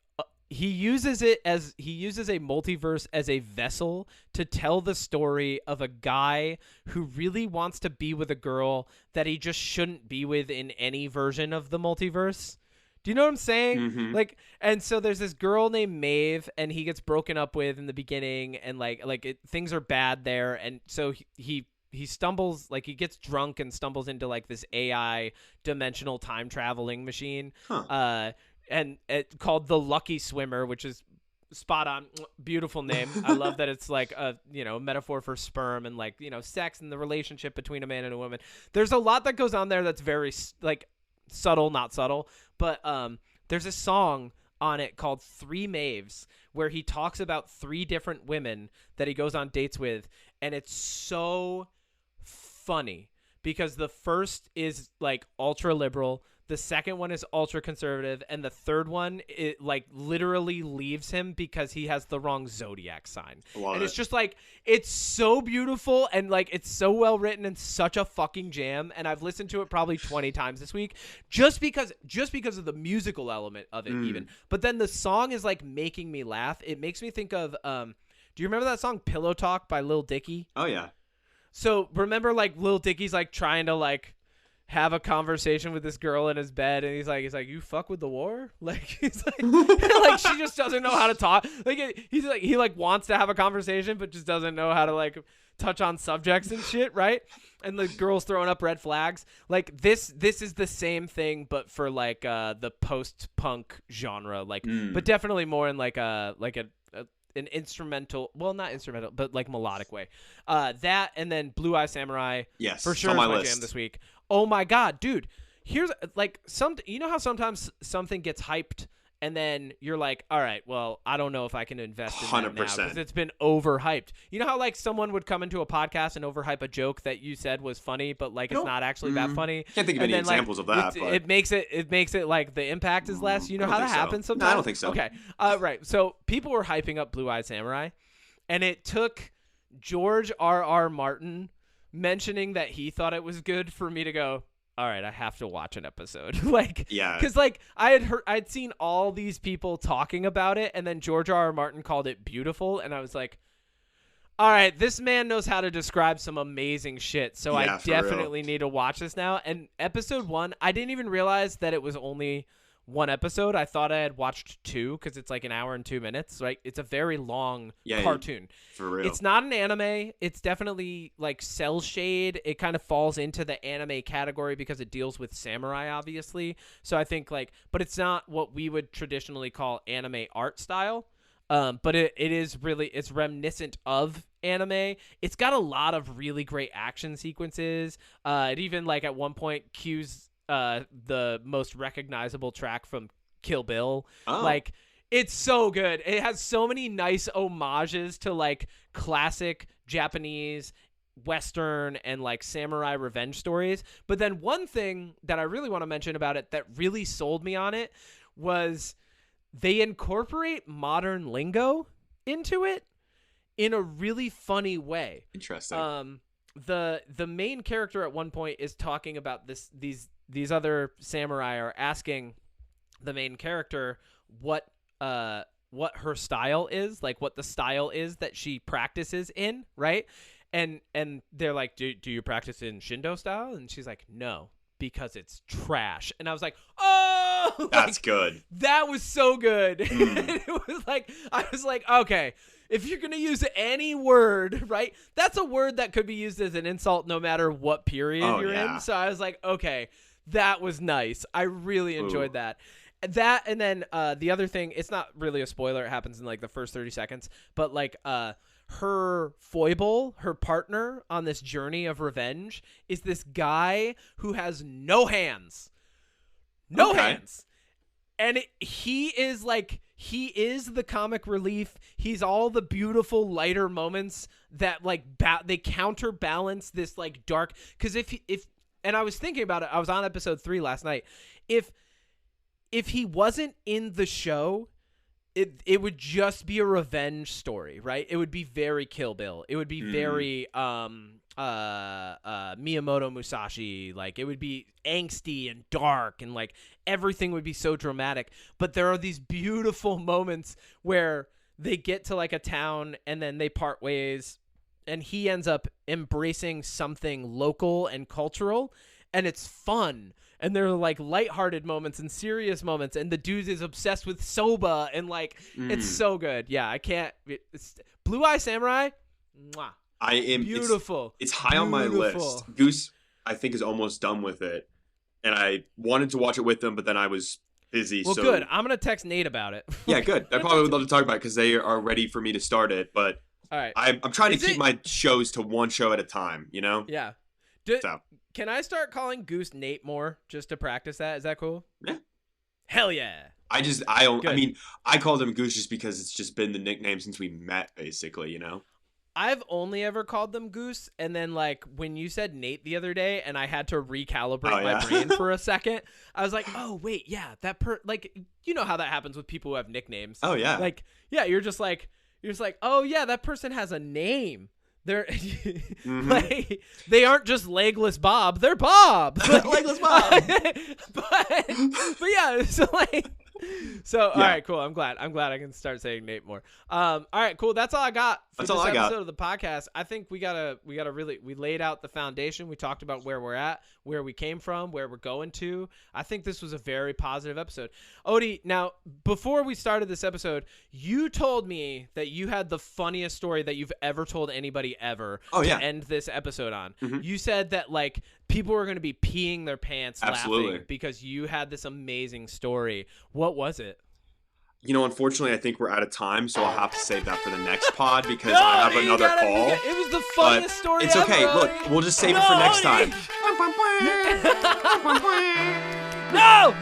he uses a multiverse as a vessel to tell the story of a guy who really wants to be with a girl that he just shouldn't be with in any version of the multiverse. Do you know what I'm saying? Mm-hmm. Like, and so there's this girl named Maeve, and he gets broken up with in the beginning, and things are bad there, and so he stumbles, like he gets drunk and stumbles into like this AI dimensional time traveling machine, and it called the Lucky Swimmer, which is spot on, beautiful name. I love that it's like a metaphor for sperm and like sex and the relationship between a man and a woman. There's a lot that goes on there that's very like subtle, not subtle, but there's a song on it called 3 Maves where he talks about 3 different women that he goes on dates with, and it's so funny because the first is like ultra liberal, the second one is ultra conservative, and the third one it like literally leaves him because he has the wrong zodiac sign. And it's just like it's so beautiful and like it's so well written and such a fucking jam. And I've listened to it probably 20 times this week just because of the musical element of it even. But then the song is like making me laugh. It makes me think of do you remember that song Pillow Talk by Lil Dicky? Oh yeah. So remember like Lil Dicky's like trying to like have a conversation with this girl in his bed, and he's like, you fuck with the war? Like, he's like, like she just doesn't know how to talk. Like, he's like, he like wants to have a conversation, but just doesn't know how to like touch on subjects and shit, right? And the girl's throwing up red flags. Like this is the same thing, but for like the post-punk genre, like, but definitely more in like an instrumental, well, not instrumental, but like melodic way. That and then Blue Eye Samurai, yes, for sure, is my jam this week. Oh my god, dude! Here's like you know how sometimes something gets hyped and then you're like, all right, well, I don't know if I can invest in that now 100%. because it's been overhyped. You know how like someone would come into a podcast and overhype a joke that you said was funny, but like it's not actually that funny. Can't think of any examples of that. But it makes it like the impact is less. You know how that happens sometimes. No, I don't think so. Okay, right. So people were hyping up Blue Eye Samurai, and it took George R.R. Martin mentioning that he thought it was good for me to go, all right, I have to watch an episode. Like, yeah, because like I'd seen all these people talking about it, and then George R.R. Martin called it beautiful, and I was like, all right, this man knows how to describe some amazing shit, so I definitely need to watch this now. And episode 1, I didn't even realize that it was only one episode. I thought I had watched 2 because it's like an hour and 2 minutes, right? It's a very long cartoon. For real. It's not an anime. It's definitely like cell shade. It kind of falls into the anime category because it deals with samurai, obviously. So I think like, but it's not what we would traditionally call anime art style. But it is really, it's reminiscent of anime. It's got a lot of really great action sequences. It even like at one point cues the most recognizable track from Kill Bill. Like, it's so good. It has so many nice homages to like classic Japanese Western and like samurai revenge stories. But then one thing that I really want to mention about it that really sold me on it was they incorporate modern lingo into it in a really funny way. Interesting. The main character at one point is talking about these other samurai are asking the main character what her style is, like what the style is that she practices in, right? And they're like, do you practice in Shindo style? And she's like, no, because it's trash. And I was like, oh, that's good. That was so good. It was like, I was like, okay, if you're going to use any word, right, that's a word that could be used as an insult no matter what period you're in. So I was like, okay, that was nice. I really enjoyed that. That, and then the other thing, it's not really a spoiler. It happens in like the first 30 seconds, but like her foible, her partner on this journey of revenge is this guy who has no hands. No hands. And he is the comic relief. He's all the beautiful, lighter moments that like they counterbalance this like dark. Because if and I was thinking about it. I was on episode 3 last night. If he wasn't in the show, it would just be a revenge story, right? It would be very Kill Bill. It would be very Miyamoto Musashi. Like, it would be angsty and dark, and like everything would be so dramatic. But there are these beautiful moments where they get to like a town and then they part ways, and he ends up embracing something local and cultural, and it's fun. And there are like lighthearted moments and serious moments, and the dude is obsessed with soba, and like it's so good. Yeah, I can't. Blue Eye Samurai, mwah. I am beautiful. It's high on my list. Goose, I think, is almost done with it, and I wanted to watch it with them, but then I was busy. Well, so good. I'm gonna text Nate about it. Yeah, good. I probably would love to talk about it because they are ready for me to start it. But all right, I'm trying to keep my shows to one show at a time. You know? Yeah. Can I start calling Goose Nate more just to practice that? Is that cool? Yeah. Hell yeah. I mean, I called him Goose just because it's just been the nickname since we met, basically, you know? I've only ever called them Goose, and then like when you said Nate the other day, and I had to recalibrate my brain for a second, I was like, oh wait, yeah, like you know how that happens with people who have nicknames. Oh yeah, like yeah, you're just like, oh yeah, that person has a name. They're like, they aren't just Legless Bob, they're Bob. Legless Bob. but yeah, so like. So all right, cool. I'm glad I can start saying Nate more. All right, cool. That's all I got for this episode of the podcast. I think we laid out the foundation. We talked about where we're at, where we came from, where we're going to. I think this was a very positive episode. Odie, now before we started this episode, you told me that you had the funniest story that you've ever told anybody ever to end this episode on. Mm-hmm. You said that like people were going to be peeing their pants laughing because you had this amazing story. What was it? You know, unfortunately, I think we're out of time, so I'll have to save that for the next pod because I have another call. It was the funniest story It's okay. ever. Look, we'll just save it for next time. No!